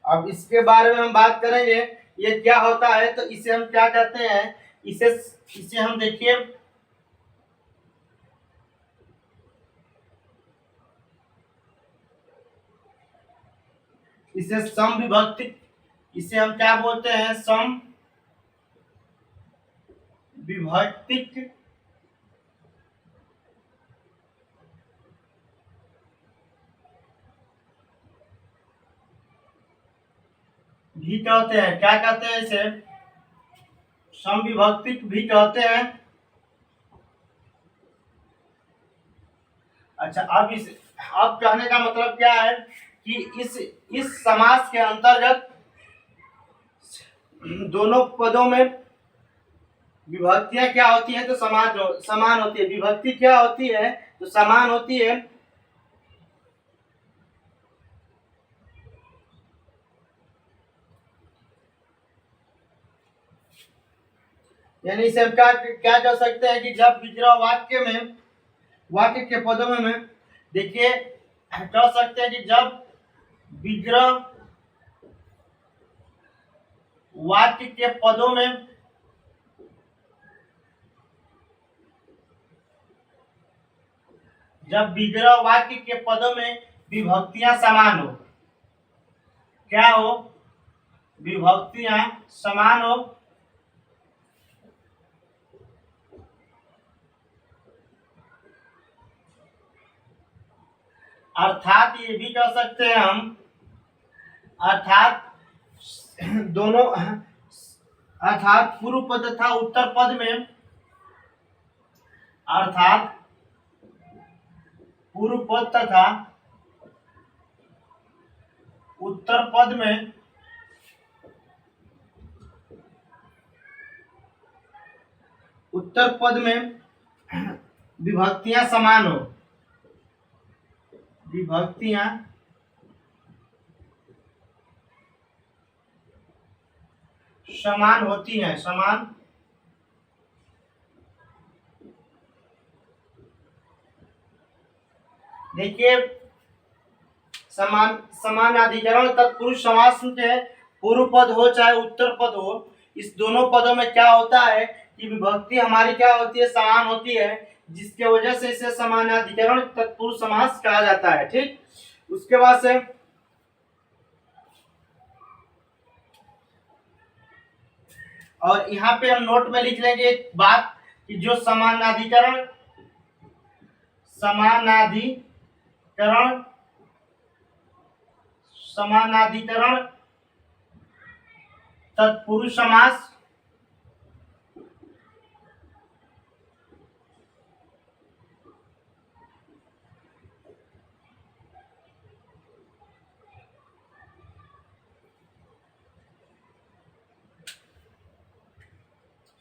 अब इसके बारे में हम बात करेंगे ये क्या होता है, तो इसे हम क्या कहते हैं, इसे इसे हम देखिए इसे सम विभक्ति, इसे हम क्या बोलते हैं, सम विभक्तिक भी कहते हैं। क्या कहते हैं इसे, समविभक्तिक भी कहते हैं। अच्छा अब कहने का मतलब क्या है कि इस समास के अंतर्गत दोनों पदों में विभक्तियां क्या होती है, तो समान होती है। विभक्ति क्या होती है, तो समान होती है। यानी इसे हम क्या क्या कर सकते हैं कि जब विग्रह वाक्य के पदों में देखिए कह सकते हैं कि जब विग्रह वाक्य के पदों में जब विग्रह वाक्य के पदों में विभक्तियां समान हो, क्या हो, विभक्तियां समान हो, अर्थात ये भी कह सकते हैं हम, अर्थात दोनों अर्थात पूर्व पद तथा उत्तर पद में, अर्थात पूर्व पद तथा उत्तर पद में उत्तर पद में विभक्तियां समान हो, विभक्तियां समान होती हैं, समान देखिए समान समान अधिकरण तत्पुरुष समास के पूर्व पद हो चाहे उत्तर पद हो, इस दोनों पदों में क्या होता है कि विभक्ति हमारी क्या होती है, समान होती है, जिसके वजह से इसे समानाधिकरण तत्पुरुष समास कहा जाता है। ठीक, उसके बाद से और यहाँ पे हम नोट में लिख लेंगे एक बात कि जो समानाधिकरण समानाधिकरण समानाधिकरण तत्पुरुष समास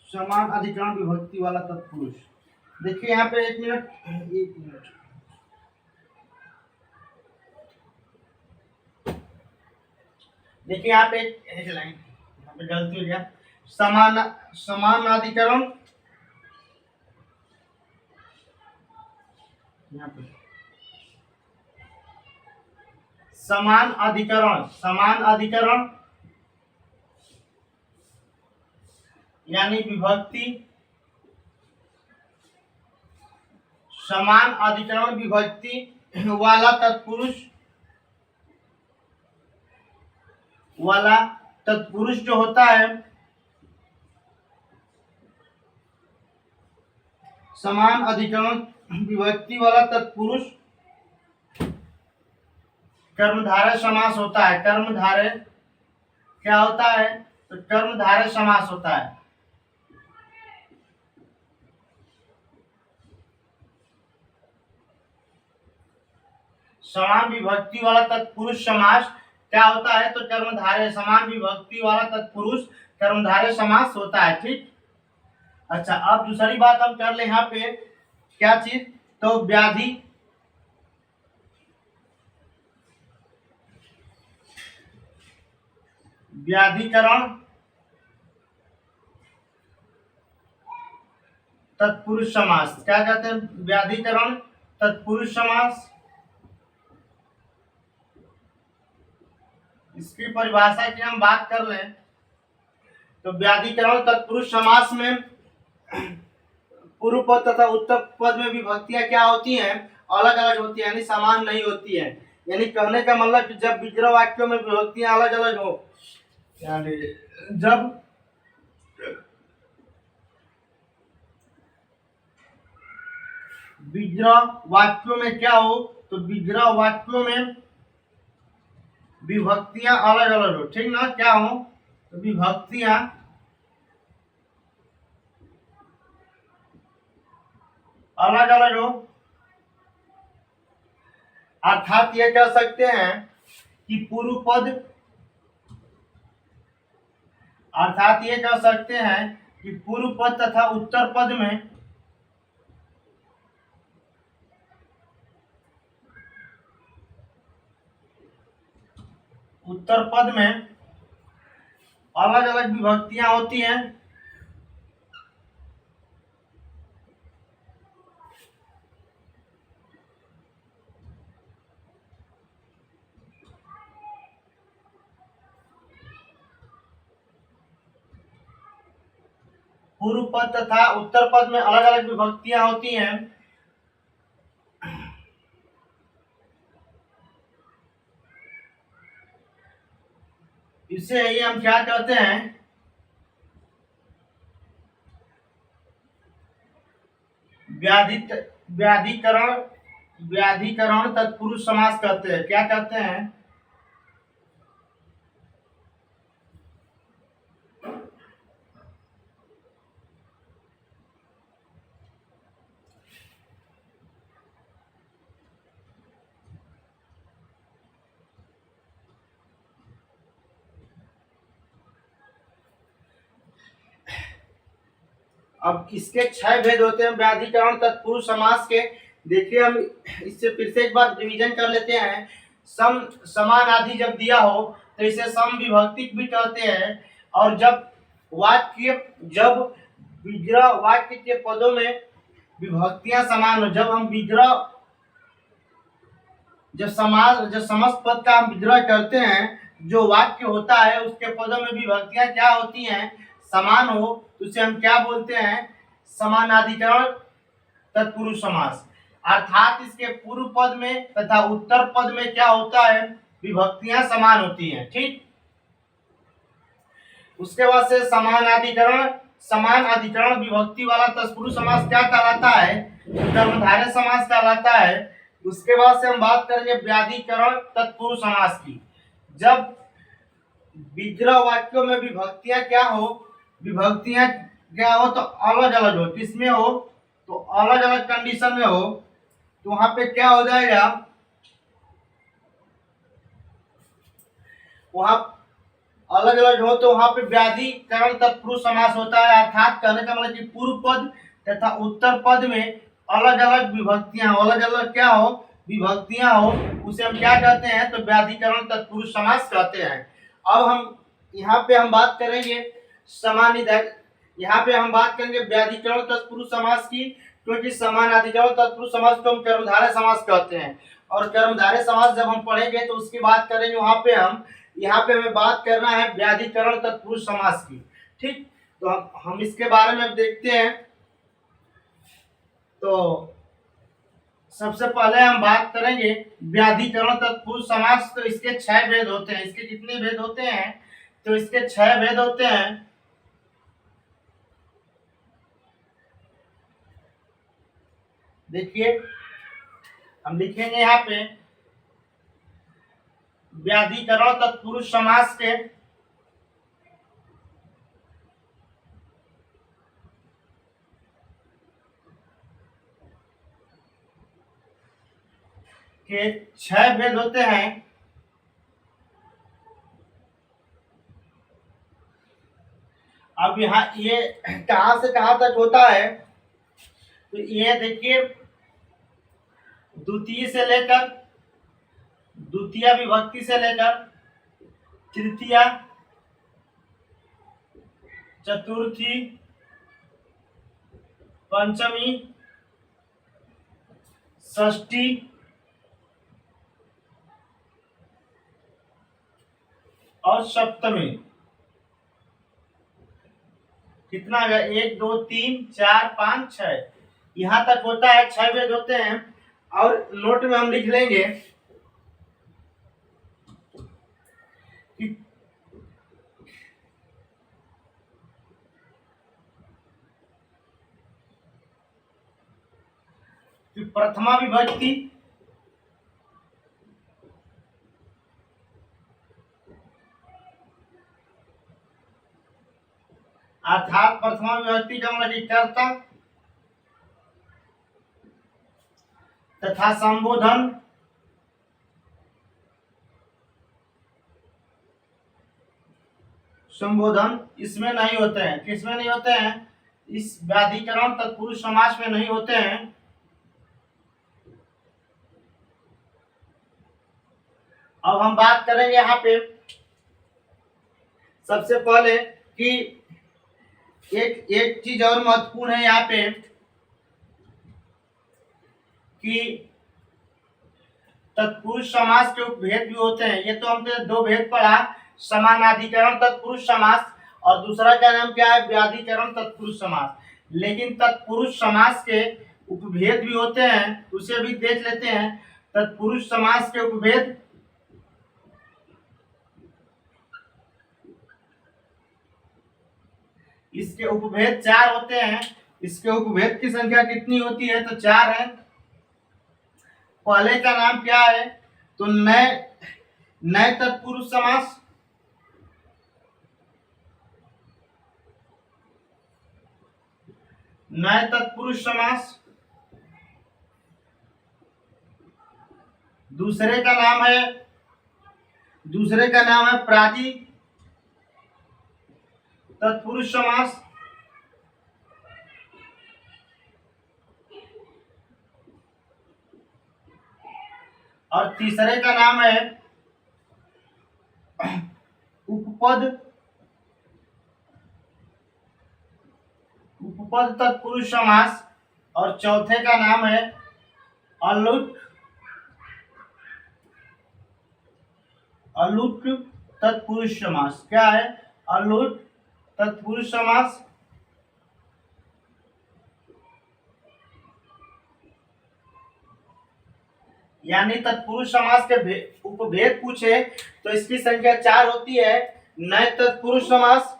समान अधिकरण विभक्ति वाला तत्पुरुष। देखिए यहाँ पे एक मिनट देखिए यहाँ पे एक लाइन यहाँ पे गलती हो गया, समान अधिकरण, यहाँ पे समान अधिकरण यानी विभक्ति, समान अधिकरण विभक्ति वाला तत्पुरुष जो होता है, समान अधिकरण विभक्ति वाला तत्पुरुष कर्मधारय समास होता है। कर्मधारय क्या होता है, तो कर्मधारय समास होता है। समान विभक्ति वाला तत्पुरुष समास क्या होता है, तो कर्मधारय, समान विभक्ति वाला तत्पुरुष कर्मधारय समास होता है। ठीक, अच्छा अब दूसरी बात हम कर ले यहाँ पे क्या चीज, तो व्याधिकरण तत्पुरुष समास, क्या कहते हैं, व्याधिकरण तत्पुरुष समास। इसकी परिभाषा की हम बात कर लें तो व्याधिकरण तत्पुरुष समास में पूर्व पद तथा उत्तर पद में विभक्तियां क्या होती हैं, अलग अलग होती है, यानी समान नहीं होती है। यानी कहने का मतलब कि जब विग्रह वाक्यों में विभक्तियां अलग अलग हो, यानी जब विग्रह वाक्यों में क्या हो, तो विग्रह वाक्यों में विभक्तियां अलग अलग हो, ठीक ना, क्या हो, तो विभक्तियां अलग अलग हो, अर्थात ये कह सकते हैं कि पूर्व पद, अर्थात ये कह सकते हैं कि पूर्व पद तथा उत्तर पद में अलग अलग विभक्तियां होती हैं। पूर्व पद तथा उत्तर पद में अलग अलग विभक्तियां होती हैं। इसे ही हम क्या कहते हैं, व्याधिकरण व्याधिकरण तत्पुरुष समास कहते हैं। क्या कहते हैं, अब इसके 6 भेद होते हैं व्याधिकरण तत्पुरुष समास के। देखिए हम इससे फिर से एक बार रिवीजन कर लेते हैं। सम समान आदि जब दिया हो तो इसे सम विभक्तिक भी कहते हैं। और जब विग्रह वाक्य के पदों में विभक्तियां समान हो, जब समस्त पद का हम विग्रह करते हैं, जो वाक्य होता है उसके पदों में विभक्तियां क्या होती हैं, समान हो, तो उसे हम क्या बोलते हैं, समानाधिकरण तत्पुरुष समास। अर्थात इसके पूर्व पद में तथा उत्तर पद में क्या होता है, विभक्तियां समान होती हैं। ठीक, उसके बाद से समान अधिकरण विभक्ति वाला तत्पुरुष समास क्या कहलाता है, कर्मधारय समास कहलाता है। उसके बाद से हम बात करेंगे व्याधिकरण तत्पुरुष समास की। जब विग्रह वाक्यों में विभक्तियां क्या हो तो अलग अलग हो, किसमें हो तो अलग अलग कंडीशन में हो, तो वहां पे क्या हो जाएगा, वहां अलग अलग हो तो वहां पे व्याधिकरण तत्पुरुष समास होता है। अर्थात कहने का मतलब कि पूर्व पद तथा उत्तर पद में अलग अलग विभक्तियां हो, उसे हम क्या कहते हैं, तो व्याधिकरण तत्पुरुष समास कहते हैं। अब हम यहाँ पे हम बात करेंगे व्याधिकरण तत्पुरुष समास की, क्योंकि समानाधिकरण तत्पुरुष समास को हम कर्मधारय समास कहते हैं। और कर्मधारय समास जब हम पढ़ेंगे तो उसकी बात करेंगे, यहाँ पे हमें बात करना है व्याधिकरण तत्पुरुष समास की। ठीक, तो हम इसके बारे में देखते हैं। तो सबसे पहले हम बात करेंगे व्याधिकरण तत्पुरुष समास। तो इसके 6 भेद होते हैं। इसके कितने भेद होते हैं, तो इसके 6 भेद होते हैं। देखिए हम लिखेंगे यहाँ पे व्याधिकरण तत्पुरुष समास के के 6 भेद होते हैं। अब यहाँ ये कहां से कहां तक होता है, तो ये देखिए द्वितीय विभक्ति से लेकर तृतीय, चतुर्थी, पंचमी, षष्ठी और सप्तमी, कितना है, 1 2 3 4 5 6, यहाँ तक होता है। 6 भेद होते हैं। और नोट में हम लिख लेंगे कि प्रथमा विभक्ति, अर्थात प्रथमा विभक्ति का मतलब कर्ता तथा संबोधन इसमें नहीं होते हैं। किसमें नहीं होते हैं, इस व्याधिकरण तत्पुरुष समास में नहीं होते हैं। अब हम बात करेंगे यहाँ पे सबसे पहले कि एक चीज और महत्वपूर्ण है यहाँ पे कि तत्पुरुष समास के उपभेद भी होते हैं। ये तो हमने 2 भेद पढ़ा, समानाधिकरण तत्पुरुष समास और दूसरा का नाम क्या है, व्याधिकरण तत्पुरुष समास। लेकिन तत्पुरुष समास के उपभेद भी होते हैं, उसे भी देख लेते हैं। तत्पुरुष समास के उपभेद इसके उपभेद 4 होते हैं। इसके उपभेद की संख्या कितनी होती है, तो 4 है। पहले का नाम क्या है, तो नए तत्पुरुष समास, नए तत्पुरुष समास। दूसरे का नाम है प्रादि तत्पुरुष समास। और तीसरे का नाम है उपपद। उपपद तत्पुरुष समास। और चौथे का नाम है अलुट। अलुट तत्पुरुष समास। क्या है? अलुट तत्पुरुष समास। यानी तत्पुरुष समास के उपभेद पूछे तो इसकी संख्या 4 होती है। नए तत्पुरुष समास,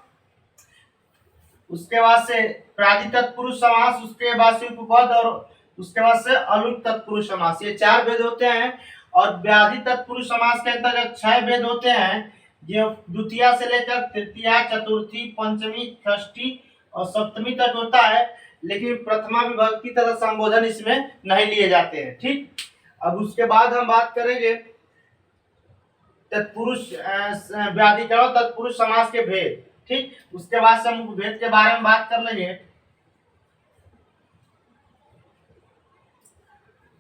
उसके बाद से प्रादि तत्पुरुष समास, उसके बाद से उपपद और उसके बाद से अलुट तत्पुरुष समास। ये 4 भेद होते हैं। और व्याधि तत्पुरुष समास के अंतर्गत 6 भेद होते हैं, जो द्वितीया से लेकर तृतीया, चतुर्थी, पंचमी, षष्ठी और सप्तमी तक होता है। लेकिन प्रथमा विभक्ति तथा संबोधन इसमें नहीं लिए जाते हैं। ठीक। अब उसके बाद हम बात करेंगे तत्पुरुष व्याधिकरण तत्पुरुष समास के भेद। ठीक। उसके बाद से हम भेद के बारे में बात कर लेंगे।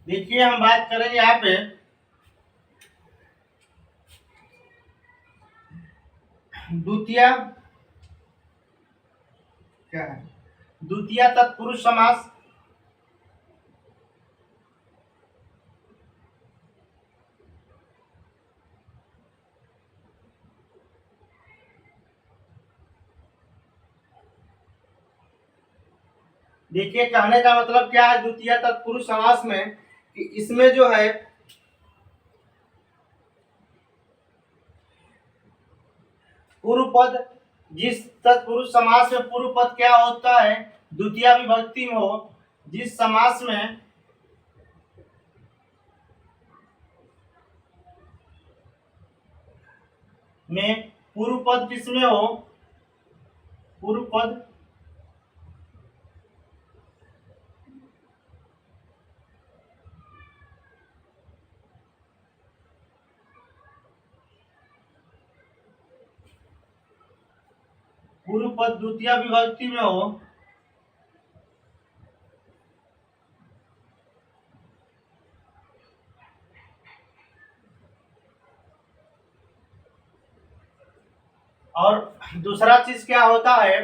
देखिए, हम बात करेंगे यहाँ पे द्वितीय, क्या है, द्वितीय तत्पुरुष समास। देखिए, कहने का मतलब क्या है द्वितीय तत्पुरुष समास में, कि इसमें जो है पूर्व पद, जिस तत्पुरुष समास में पूर्व पद क्या होता है, द्वितीय विभक्ति में हो, जिस समास में पूर्व पद किसमें हो, पूर्व पद पूर्व पद द्वितीय विभक्ति में हो, और दूसरा चीज क्या होता है,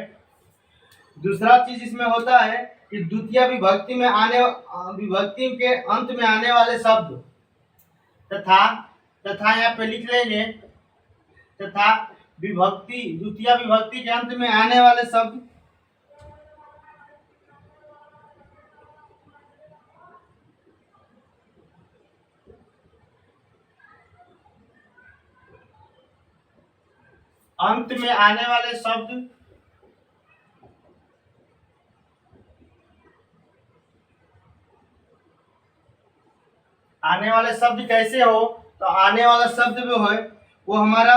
दूसरा चीज इसमें होता है कि द्वितीय विभक्ति में आने, विभक्ति के अंत में आने वाले शब्द तथा, यहाँ पे लिख लेंगे, तथा विभक्ति, द्वितीय विभक्ति के अंत में आने वाले शब्द अंत में आने वाले शब्द कैसे हो, तो आने वाला शब्द जो है वो हमारा,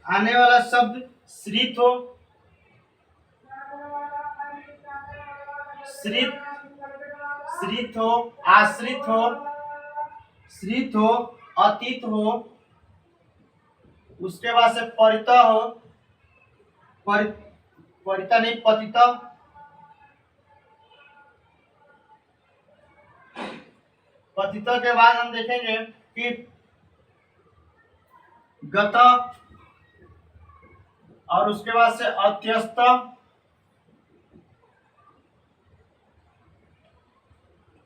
आने वाला शब्द श्रित हो, श्रित हो, आश्रित हो, श्रित हो, अतीत हो, उसके बाद से परिता हो, परिता नहीं, पतिता, पतिता के बाद हम देखेंगे कि गत, और उसके बाद से अत्यस्त,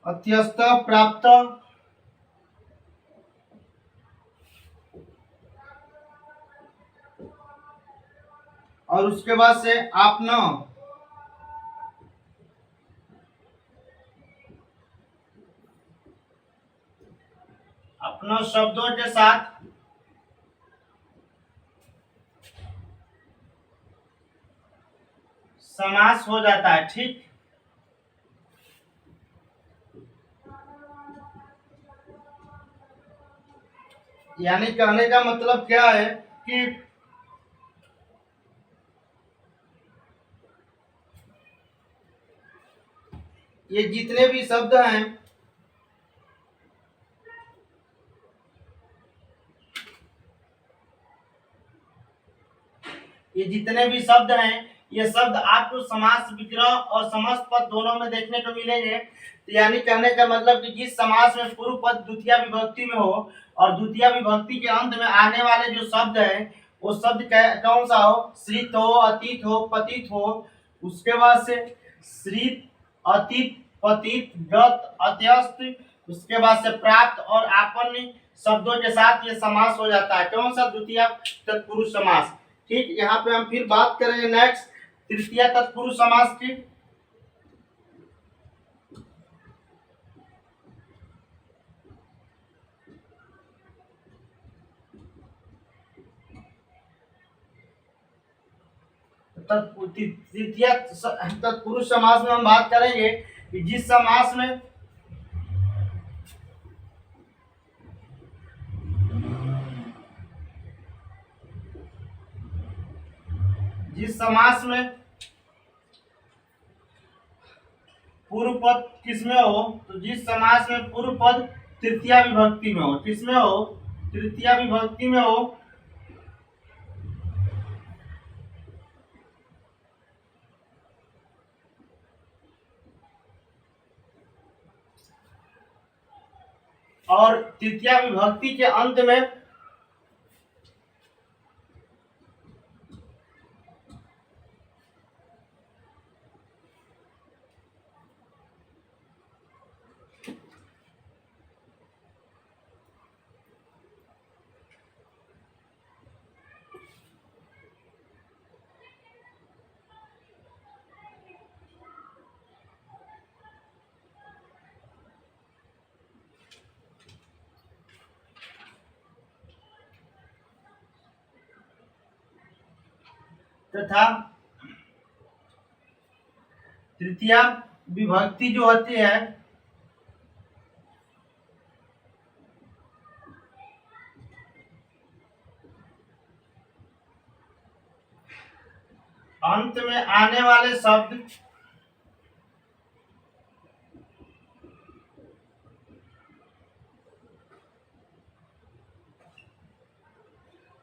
अत्यस्त, प्राप्त, और उसके बाद से आपन। अपना शब्दों के साथ समास हो जाता है। ठीक। यानी कहने का मतलब क्या है कि ये जितने भी शब्द हैं, ये जितने भी शब्द हैं, ये शब्द आपको समास विग्रह और समस्त पद दोनों में देखने को मिलेंगे। तो यानी कहने का मतलब कि जिस समास में पूर्व पद द्वितीय विभक्ति में हो और द्वितीय विभक्ति के अंत में आने वाले जो शब्द है वो शब्द कौन सा हो, श्रित हो, अतीत हो, पतित हो। उसके बाद से श्रित, अतीत, पतित, गत, अत्यस्त, उसके बाद से प्राप्त और आपन्न शब्दों के साथ ये समास हो जाता है। कौन सा? द्वितीय तत्पुरुष समास। ठीक, यहाँ पे हम फिर बात करेंगे नेक्स्ट तृतीय तत्पुरुष समास की। तृतीय तत्पुरुष समास में हम बात करेंगे कि जिस समास में पूर्व पद किसमें हो, तो जिस समास में पूर्व पद तृतीय विभक्ति में हो, किसमें हो? तृतीय विभक्ति में हो, और तृतीय विभक्ति के अंत में तथा तृतीय विभक्ति जो होती है अंत में आने वाले शब्द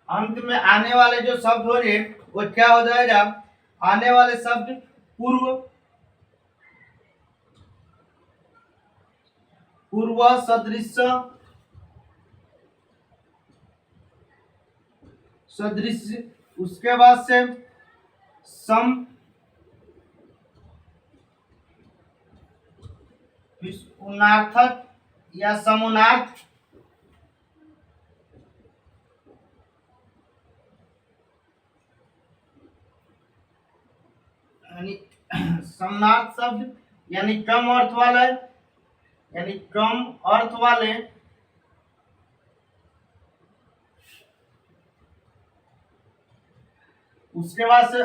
अंत में आने वाले जो शब्द हो रहे वो क्या हो जाएगा? आने वाले शब्द पूर्व पूर्व सदृश सदृश, उसके बाद से सम उनार्थक या समुनार्थ, यानी समानार्थ शब्द यानी कम अर्थ वाले, यानी कम अर्थ वाले उसके बाद से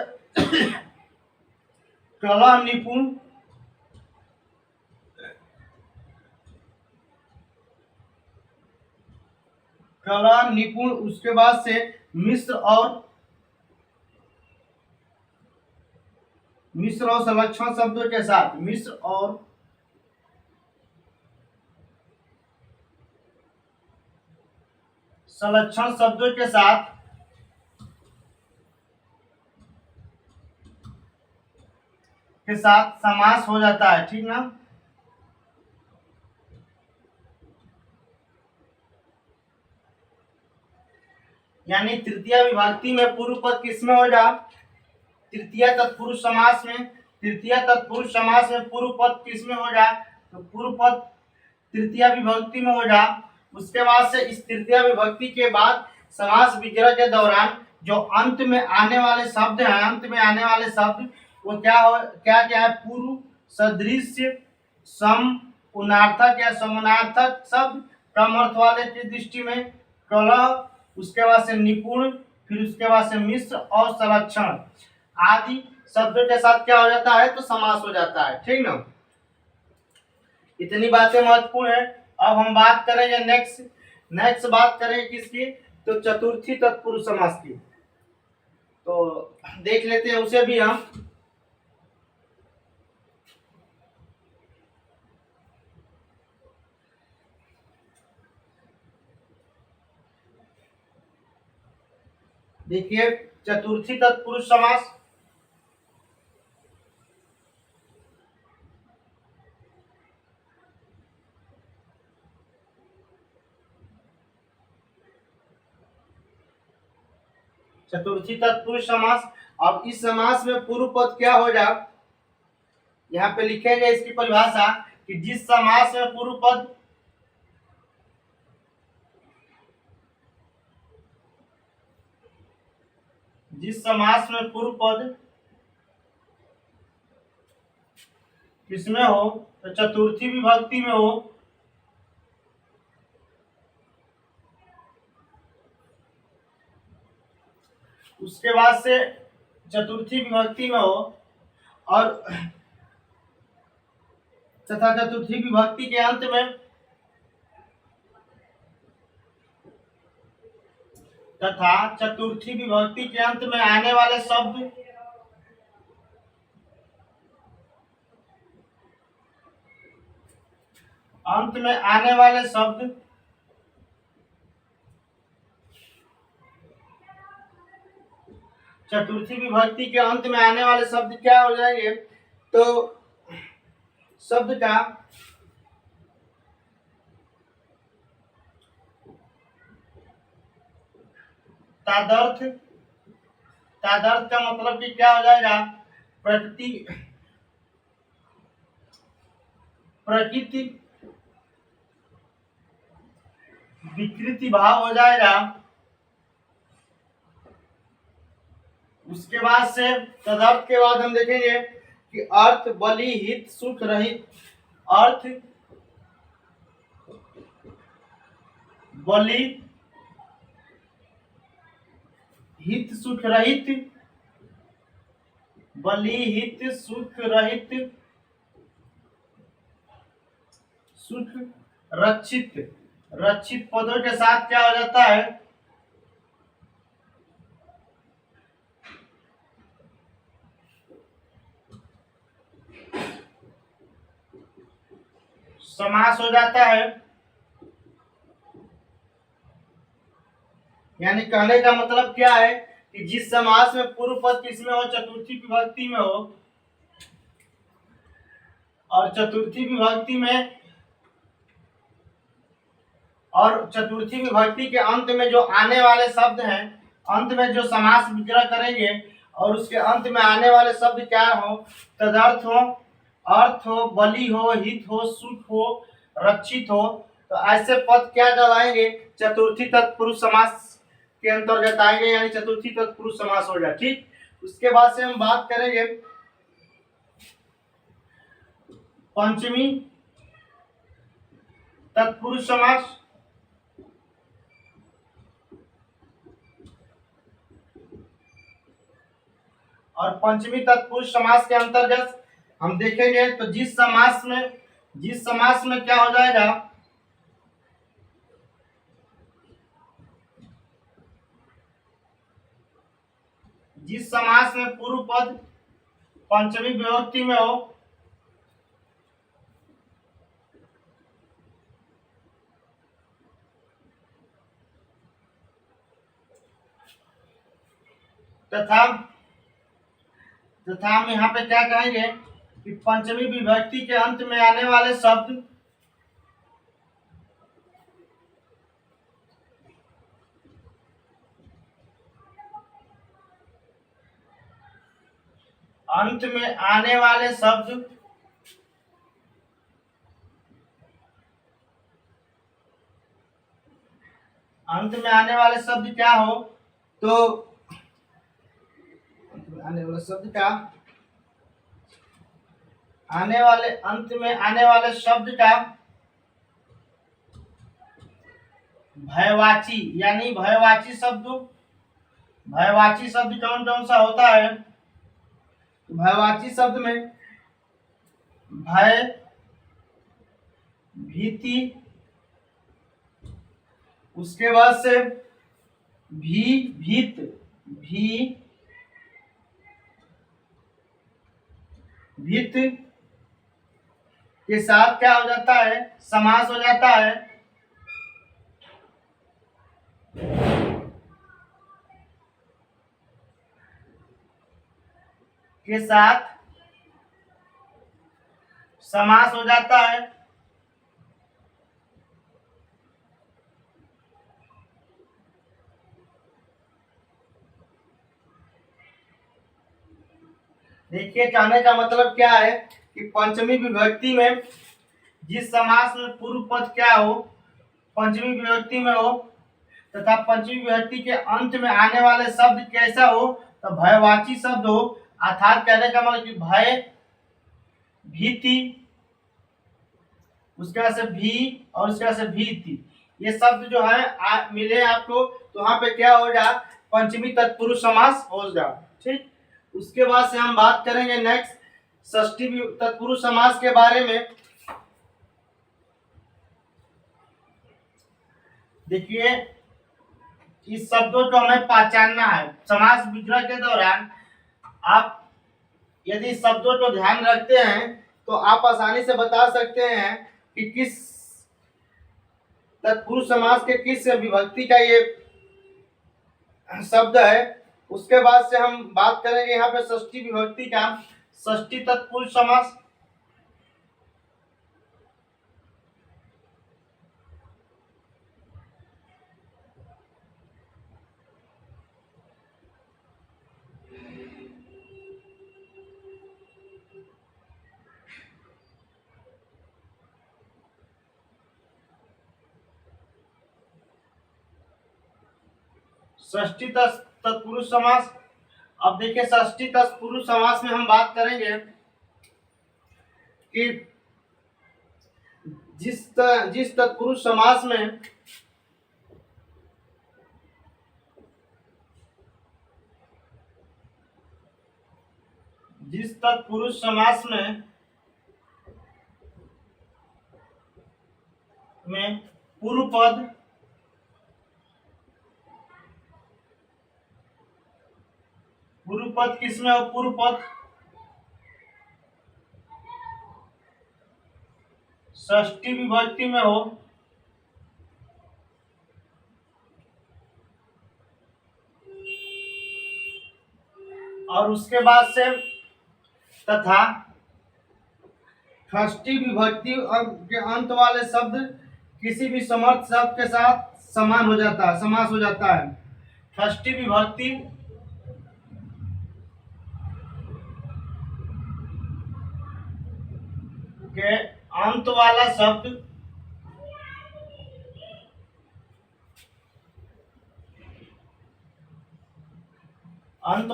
कला निपुण, कला निपुण, उसके बाद से मिश्र और संलक्षण शब्दों के साथ, मिश्र और संलक्षण शब्दों के साथ समास हो जाता है। ठीक ना? यानी तृतीय विभक्ति में पूर्व पद किसमें हो जा? तृतीय तत्पुरुष समास में, तृतीय तत्पुरुष समास में पूर्व पद किसमें हो जा? तो पूर्व पद तृतीय विभक्ति में हो जा। उसके बाद से इस तृतीय विभक्ति के बाद समास विग्रह के दौरान जो अंत में आने वाले शब्द हैं, अंत में आने वाले शब्द वो क्या है? पूर्व, सदृश, सम, उनार्थक या समानार्थक शब्द, कम अर्थ वाले की दृष्टि में कलह, उसके बाद से निपुण, फिर उसके बाद से मिश्र और संलक्षण आदि शब्दों के साथ क्या हो जाता है? तो समास हो जाता है। ठीक ना? इतनी बातें महत्वपूर्ण है। अब हम बात करेंगे नेक्स्ट बात करेंगे किसकी? तो चतुर्थी तत्पुरुष समास की। तो देख लेते हैं उसे भी हम। देखिए चतुर्थी तत्पुरुष समास, चतुर्थी तत्पुरुष समास। अब इस समास में पूर्व पद क्या हो जाए, यहाँ पे लिखेंगे इसकी परिभाषा कि जिस समास में पूर्व पद किसमें हो, तो चतुर्थी विभक्ति में हो, उसके बाद से चतुर्थी विभक्ति में हो और तथा चतुर्थी विभक्ति के अंत में आने वाले शब्द चतुर्थी विभक्ति के अंत में आने वाले शब्द क्या हो जाएंगे, तो शब्द का तादर्थ का मतलब कि क्या हो जाएगा, प्रकृति विकृति भाव हो जाएगा। उसके बाद से तदर्थ के बाद हम देखेंगे कि अर्थ बलि हित सुख रहित, अर्थ बलि हित सुख रहित, बलि हित सुख रहित, सुख रक्षित, रक्षित पदों के साथ क्या हो जाता है, समास हो जाता है। यानी कहने का मतलब क्या है कि जिस समास में पूर्व पद किसमें हो, चतुर्थी विभक्ति में हो, और चतुर्थी विभक्ति के अंत में जो आने वाले शब्द हैं, अंत में जो समास विग्रह करेंगे और उसके अंत में आने वाले शब्द क्या हो, तदर्थ हो, अर्थ हो, बलि हो, हित हो, सुख हो, रक्षित हो, तो ऐसे पद क्या कहलाएंगे, चतुर्थी तत्पुरुष समास के अंतर्गत आएंगे, यानी चतुर्थी तत्पुरुष समास हो जाए। ठीक, उसके बाद से हम बात करेंगे पंचमी तत्पुरुष समास। और पंचमी तत्पुरुष समास के अंतर्गत हम देखेंगे तो जिस समास में क्या हो जाएगा, जिस समास में पूर्व पद पंचमी विभक्ति में हो, तथा हम यहाँ पे क्या कहेंगे कि पंचमी विभक्ति के अंत में आने वाले शब्द अंत में आने वाले शब्द क्या हो, तो अंत में आने वाले शब्द का भयवाची, यानी भयवाची शब्द कौन कौन सा होता है, भयवाची शब्द में भय, भीति, उसके बाद से भीत के साथ क्या हो जाता है, समास हो जाता है। के साथ समास हो जाता है। देखिए कहने का मतलब क्या है कि पंचमी विभक्ति में जिस समास में पूर्व पद क्या हो, पंचमी विभक्ति में हो, तथा पंचमी विभक्ति के अंत में आने वाले शब्द कैसा हो, तो भयवाची शब्द हो। अर्थात कहने का मतलब कि भय, भीति, उसके बाद से भी और उसके बाद से भीति, ये शब्द जो है मिले आपको, तो वहां पे क्या हो जाए, पंचमी तत्पुरुष समास हो जाए। ठीक, उसके बाद से हम बात करेंगे नेक्स्ट षष्ठी तत्पुरुष समास के बारे में। देखिए इस शब्दों को हमें पहचानना है। समास विग्रह के दौरान आप यदि शब्दों को ध्यान रखते हैं तो आप आसानी से बता सकते हैं कि किस तत्पुरुष समास के किस विभक्ति का ये शब्द है। उसके बाद से हम बात करेंगे यहाँ पे षष्ठी विभक्ति का, षष्ठी तत्पुरुष समास। षष्ठी तत्पुरुष समास। अब देखिए षष्ठी तत्पुरुष समास में हम बात करेंगे कि जिस तत्पुरुष समास में जिस तत्पुरुष समास में पूर्व पद किसमें हो, पूर्व पद षष्ठी विभक्ति में हो, और उसके बाद से तथा षष्ठी विभक्ति के अंत वाले शब्द किसी भी समर्थ शब्द के साथ समान हो जाता है, समास हो जाता है। षष्ठी विभक्ति के अंत वाला शब्द अंत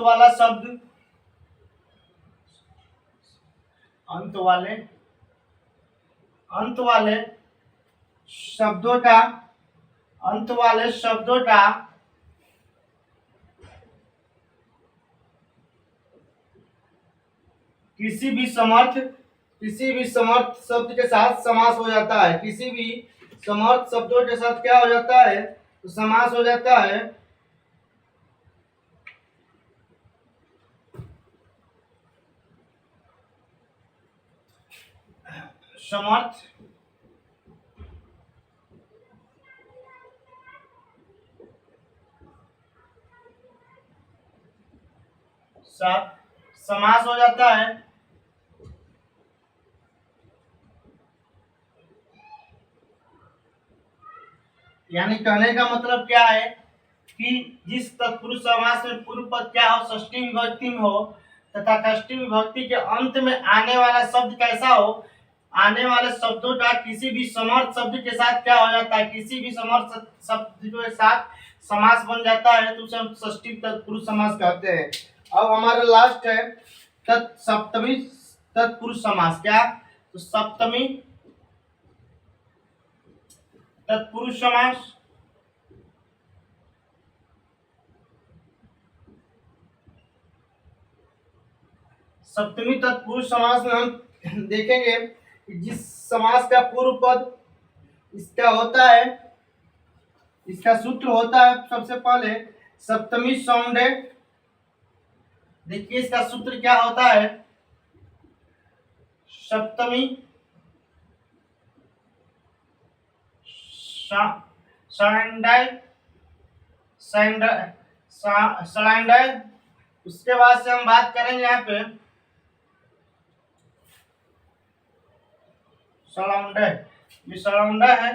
वाले शब्दों का किसी भी समर्थ शब्द के साथ समास हो जाता है। किसी भी समर्थ शब्दों के साथ क्या हो जाता है, तो समास हो जाता है। समर्थ साथ समास हो जाता है। यानी कहने का मतलब क्या है कि जिस तत्पुरुष समास में पूर्व पद क्या हो, षष्ठी विभक्ति में हो, तथा षष्ठी विभक्ति के अंत में आने वाला शब्द कैसा हो, आने वाले शब्दों का किसी भी समर्थ शब्द के साथ क्या हो जाता है, किसी भी समर्थ शब्द के साथ समास बन जाता है, तो उसे हम षष्ठी तत्पुरुष समास कहते हैं। अब हमारा लास्ट है सप्तमी तत्पुरुष समास। क्या, तो सप्तमी तत्पुरुष समास। सप्तमी तत्पुरुष समास में हम देखेंगे कि जिस समास का पूर्व पद इसका होता है, इसका सूत्र होता है सबसे पहले सप्तमी सौंडे। देखिए इसका सूत्र क्या होता है, सप्तमी सैंडल। उसके बाद से हम बात करेंगे यहाँ पे सलाउंडर। ये सलाउंडर है।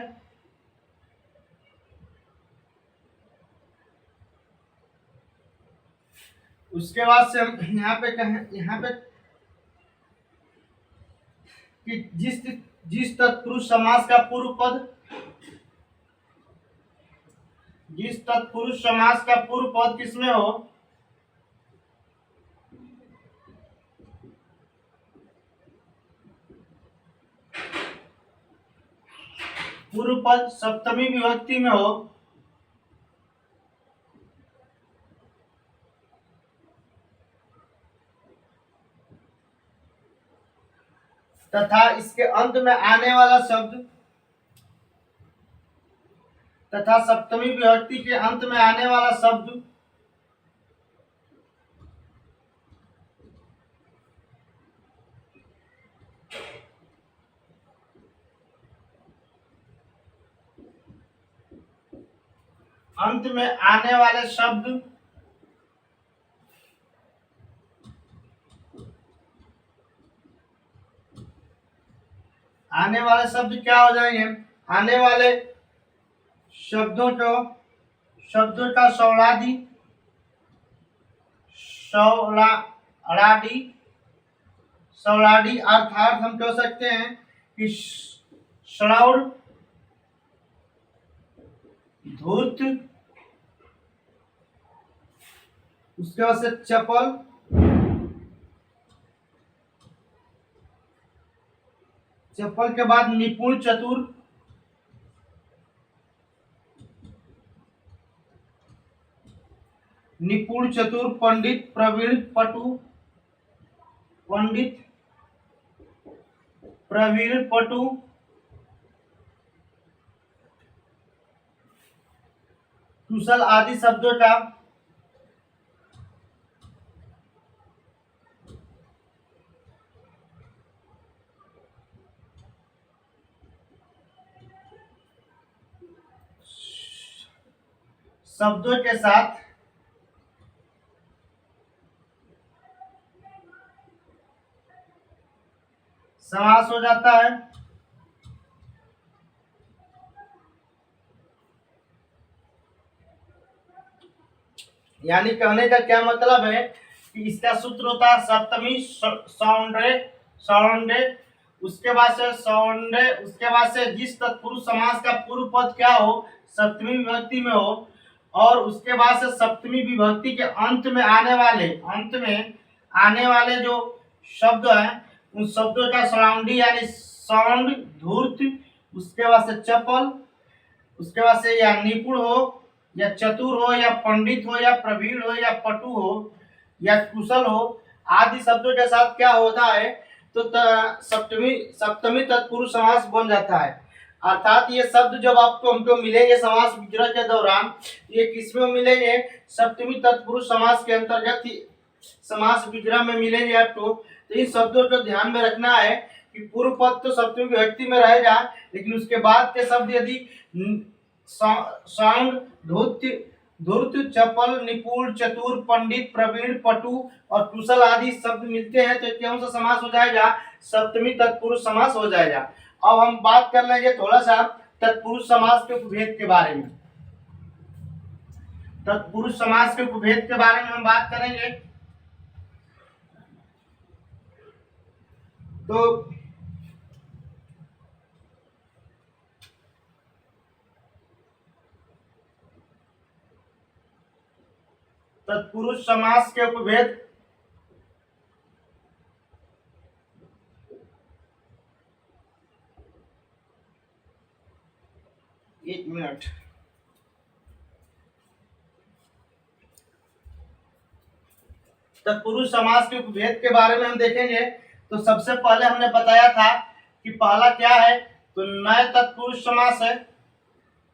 उसके बाद से हम यहाँ पे कि जिस तत्पुरुष समास का पूर्व पद, जिस तत्पुरुष समास का पूर्व पद किसमें हो, पूर्व पद सप्तमी विभक्ति में हो, तथा इसके अंत में आने वाला शब्द, तथा सप्तमी विभक्ति के अंत में आने वाला शब्द अंत में आने वाले शब्द आने वाले शब्द क्या हो जाएंगे, आने वाले शब्दों का सौरादी, सौराडी, सौराडी अर्थात हम कह सकते हैं कि श्रौड़, धूर्त, उसके बाद से चपल, चप्पल के बाद निपुण चतुर, निपुण चतुर, पंडित, प्रवीण, पटु, पंडित, प्रवीण, पटु, कुशल आदि शब्दों का शब्दों के साथ समास हो जाता है। यानी कहने का क्या मतलब है कि इसका सूत्र होता है सप्तमी सौंडे, सौंडे, उसके बाद से सौंडे, उसके बाद से जिस तत्पुरुष समास का पूर्व पद क्या हो, सप्तमी विभक्ति में हो, और उसके बाद से सप्तमी विभक्ति के अंत में आने वाले जो शब्द हैं उन शब्दों का सराउंडी यानी साउंड, धूर्त, उसके बाद से चपल, उसके बाद से या निपुण हो या चतुर हो या पंडित हो या प्रवीण हो या पटु हो या कुशल हो आदि शब्दों के साथ क्या होता है तो सप्तमी तत्पुरुष समास बन जाता है। अर्थात ये शब्द जब आपको हमको मिलेंगे समास विग्रह के दौरान, ये किसमें मिलेंगे, सप्तमी तत्पुरुष समास के अंतर्गत ही समास विग्रह में मिलेंगे आपको। तो इन शब्दों को ध्यान में रखना है कि पूर्व पद तो सप्तमी विभक्ति में रहेगा, लेकिन उसके बाद के शब्द यदि साउंड, धूर्त, चपल, निपुण, चतुर, पंडित, प्रवीण, पटु और कुशल आदि शब्द मिलते हैं तो कौन सा समास हो जाएगा, सप्तमी तत्पुरुष समास हो जाएगा। अब हम बात कर लेंगे थोड़ा सा तत्पुरुष समास के उपभेद के बारे में। तत्पुरुष समास के उपभेद के बारे में हम बात करेंगे। तो तत्पुरुष समास के उपभेद, एक मिनट, तत्पुरुष समास के उपभेद के बारे में हम देखेंगे। तो सबसे पहले हमने बताया था कि पहला क्या है, तो नए तत्पुरुष समास है,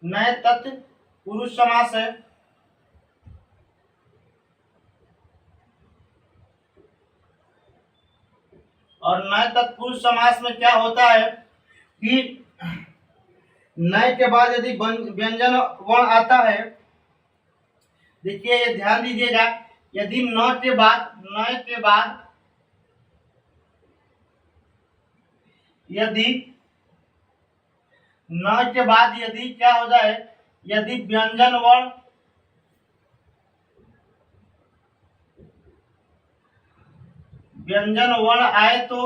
नए तत्पुरुष समास है। और नए तत्पुरुष समास में क्या होता है कि नए के बाद यदि व्यंजन वर्ण आता है, देखिए ये ध्यान दीजिएगा, यदि न के बाद यदि न के बाद यदि क्या हो जाए, यदि व्यंजन वर्ण आए तो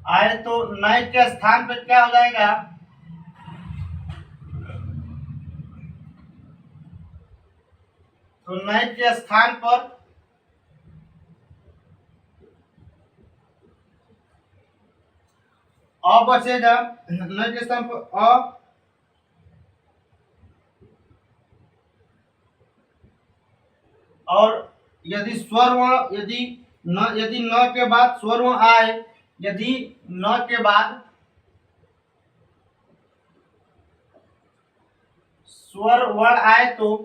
आए तो नए के स्थान पे क्या हो जाएगा, तो नए के स्थान पर अ बचेगा, नए के स्थान पर अ, और यदि स्वर वर्ण, यदि न के बाद स्वर वर्ण आए, यदि न के बाद स्वर वर्ण आए तो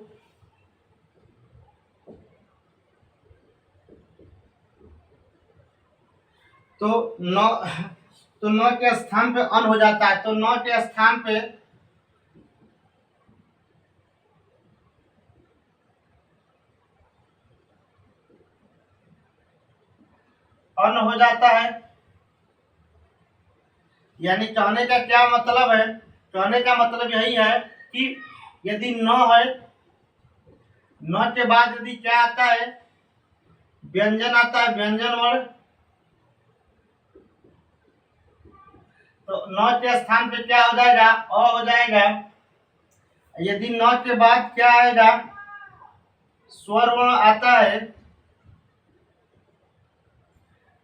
न, तो न के स्थान पे अन हो जाता है, तो न के स्थान पे अन हो जाता है। यानी कहने का क्या मतलब है, कहने का मतलब यही है कि यदि न है, न के बाद यदि क्या आता है, व्यंजन आता है, व्यंजन वर्ण, तो न के स्थान पे क्या हो जाएगा, अ हो जाएगा। यदि न के बाद क्या आएगा, स्वर वर्ण आता है,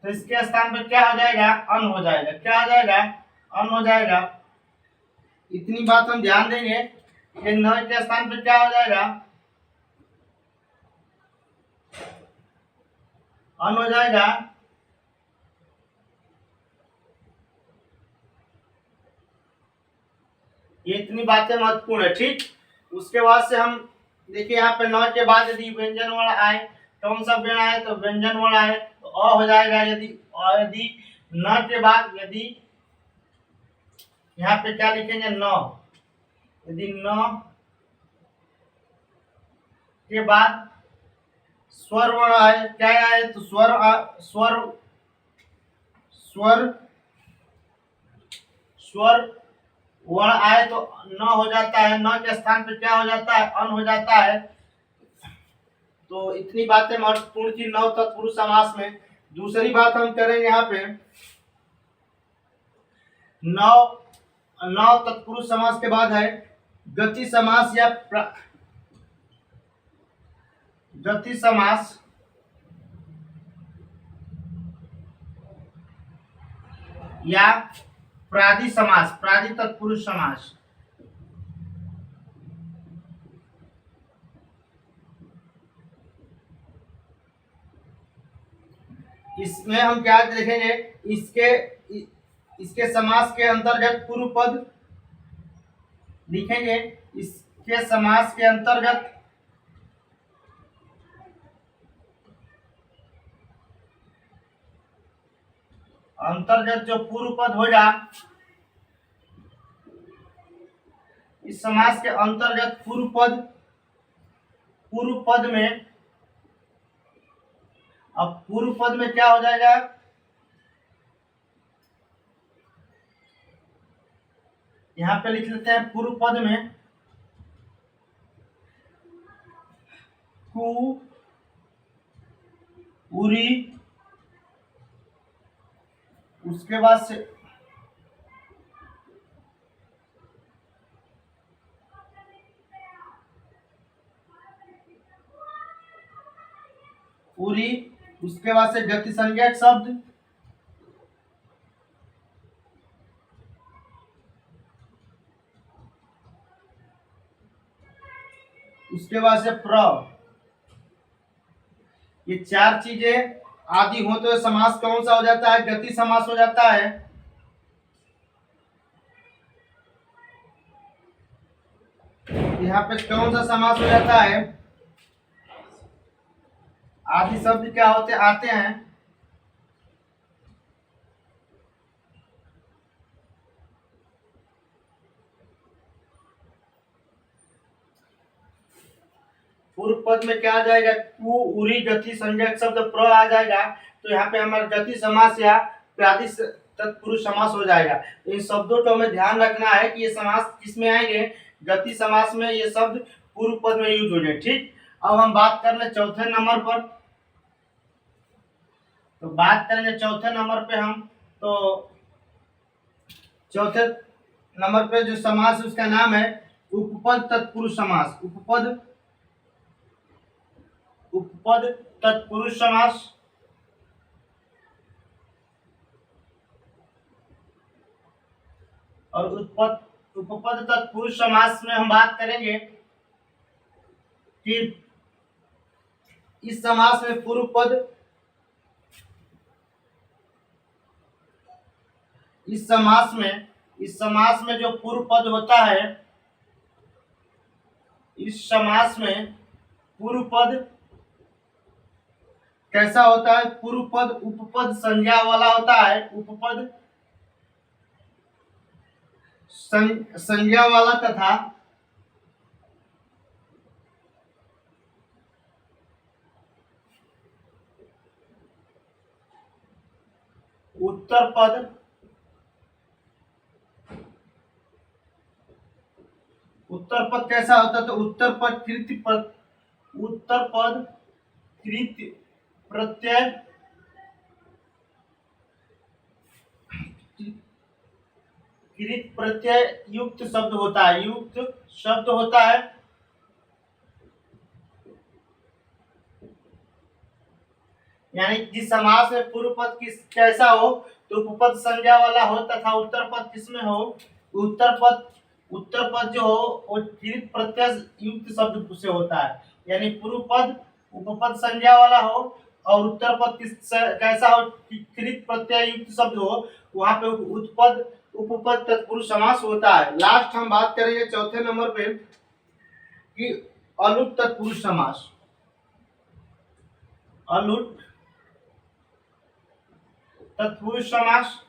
तो इसके स्थान पे क्या हो जाएगा, अन हो जाएगा। क्या हो जाएगा, अन हो जाएगा। इतनी बात हम ध्यान देंगे कि न के स्थान पे क्या हो जाएगा, अन हो जाएगा। ये इतनी बातें महत्वपूर्ण है, ठीक। उसके बाद से हम देखिए यहाँ पे न के बाद यदि व्यंजन वर्ण आए, कौन सा वर्ण आए, तो व्यंजन वर्ण आए तो अ हो जाएगा। यदि न के बाद यदि यहाँ पे क्या लिखेंगे, न, यदि न के बाद स्वर वर्ण आए, क्या आए, तो स्वर स्वर स्वर वर्ण आए तो न हो जाता है, न के स्थान पे क्या हो जाता है, अन हो जाता है। तो इतनी बातें महत्वपूर्ण थी नव तत्पुरुष समास में। दूसरी बात हम करेंगे यहाँ पे, नव नव तत्पुरुष समास के बाद है गति समास गति समास या प्रादि समास, प्रादि तत्पुरुष समास। इसमें हम क्या देखेंगे, इसके समास के अंतर्गत पूर्व पद लिखेंगे। इसके समास के अंतर्गत जो पूर्व पद होगा, इस समास के अंतर्गत पूर्व पद में, अब पूर्व पद में क्या हो जाएगा, यहां पे लिख लेते हैं पूर्व पद में कु, उरी, उसके बाद से उरी, उसके बाद से गति संज्ञक शब्द, उसके बाद से प्र। ये चार चीजें आदि हो तो समास कौन सा हो जाता है, गति समास हो जाता है। यहाँ पे कौन सा समास हो जाता है, आदि शब्द क्या होते आते हैं, पूर्व पद में क्या आ जाएगा, कु, उरी, गति संज्ञक शब्द प्र आ जाएगा। तो यहाँ पे हमारा गति समास या प्रादि तत्पुरुष समास हो जाएगा। तो इन शब्दों को हमें ध्यान रखना है कि ये समास किसमें आएंगे, गति समास में ये शब्द पूर्व पद में यूज होंगे, ठीक। अब हम बात कर ले चौथे नंबर पर, तो बात करेंगे चौथे नंबर पे हम, तो चौथे नंबर पे जो समास उसका नाम है उपपद तत्पुरुष समास। उपपद तत्पुरुष समास। और उपपद तत्पुरुष समास में हम बात करेंगे कि इस समास में पूर्व पद इस समास में जो पूर्व पद होता है, इस समास में पूर्व पद कैसा होता है? पूर्व पद उपपद संज्ञा वाला होता है। उपपद संज्ञा वाला तथा उत्तर पद कैसा होता है? तो उत्तर पद कृत प्रत्यय कृत प्रत्यय युक्त शब्द होता है। युक्त शब्द होता है। यानी जिस समास में पूर्व पद किस कैसा हो तो उपपद संज्ञा वाला हो तथा उत्तर पद किसमें हो? उत्तर पद जो हो वो कृत प्रत्यय युक्त शब्द से होता है। यानी पूर्व पद उपपद संज्ञा वाला हो और उत्तर पद किस कैसा हो? कृत प्रत्यय युक्त शब्द हो, वहां पे उत्पद उपपद तत्पुरुष समास होता है। लास्ट हम बात करेंगे चौथे नंबर पे कि अलुट तत्पुरुष समास। अलुट तत्पुरुष समास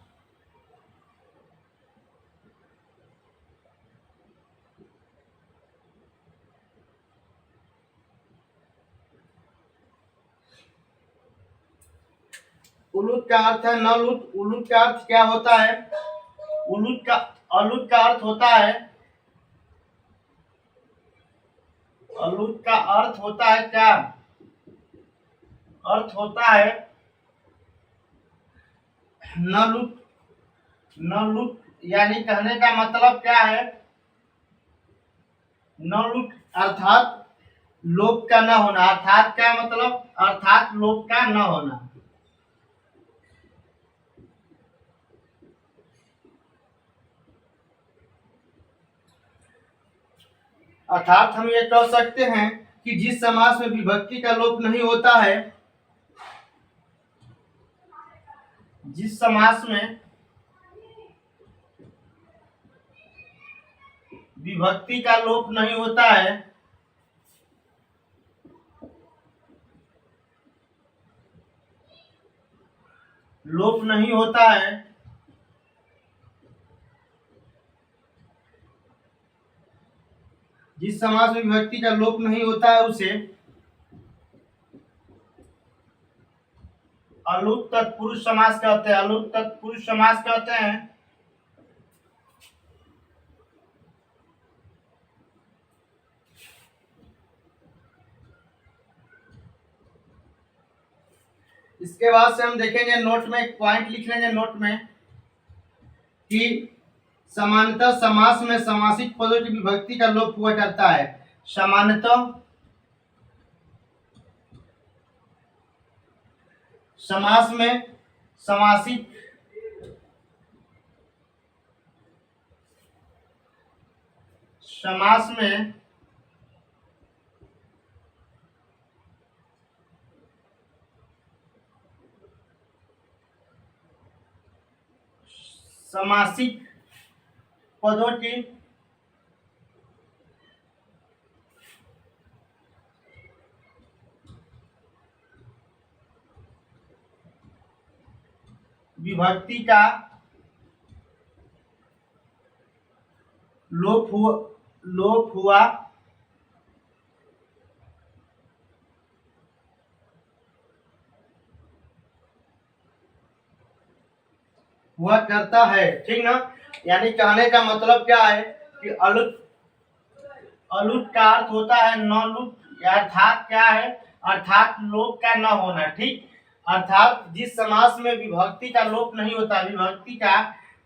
उलूट का अर्थ है न लूट। उलूट का अर्थ क्या होता है? अलूट का अर्थ होता है अलूट का अर्थ होता है क्या? अर्थ होता है न लूट। यानी कहने का मतलब क्या है? न लूट अर्थात लोभ का न होना। अर्थात क्या मतलब? अर्थात लोभ का न होना। अर्थात हम ये कह सकते हैं कि जिस समास में विभक्ति का लोप नहीं होता है, जिस समास में विभक्ति का लोप नहीं होता है, लोप नहीं होता है, जिस समास में विभक्ति का लोप नहीं होता है उसे अलुट तत्पुरुष समास कहते हैं। अलुट तत्पुरुष समास कहते हैं। इसके बाद से हम देखेंगे नोट में एक पॉइंट लिख लेंगे नोट में कि सामान्यतः समास में समासिक पदों की विभक्ति का लोप हुआ करता है। सामान्यतः समास में समासिक समास में समासिक पदों की विभक्ति का लोप हुआ करता है। ठीक ना? यानी कहने का मतलब क्या है कि अलुट का अर्थ होता है न लुट। अर्थात क्या है? अर्थात लोप का न होना। ठीक, अर्थात जिस समास में विभक्ति का लोप नहीं होता, विभक्ति का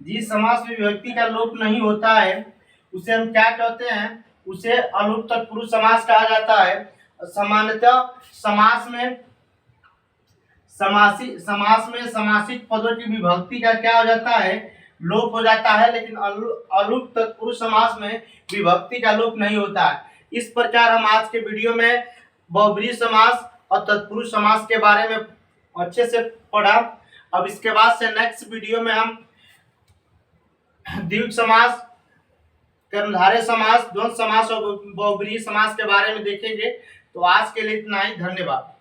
जिस समास में विभक्ति का लोप नहीं होता है उसे हम क्या कहते हैं, उसे अलुप्त तत्पुरुष समास कहा जाता है। सामान्यतः समास में समासिक पदों की विभक्ति का क्या हो जाता है, लोप हो जाता है, लेकिन अलुप्त तत्पुरुष समास में विभक्ति का लोप नहीं होता है। इस प्रकार हम आज के वीडियो में बहुब्रीहि समास और तत्पुरुष समास के बारे में अच्छे से पढ़ा। अब इसके बाद से नेक्स्ट वीडियो में हम द्वित्व समास, कर्मधारय समास, द्वंद्व समास और बहुब्रीहि समास के बारे में देखेंगे। तो आज के लिए इतना ही, धन्यवाद।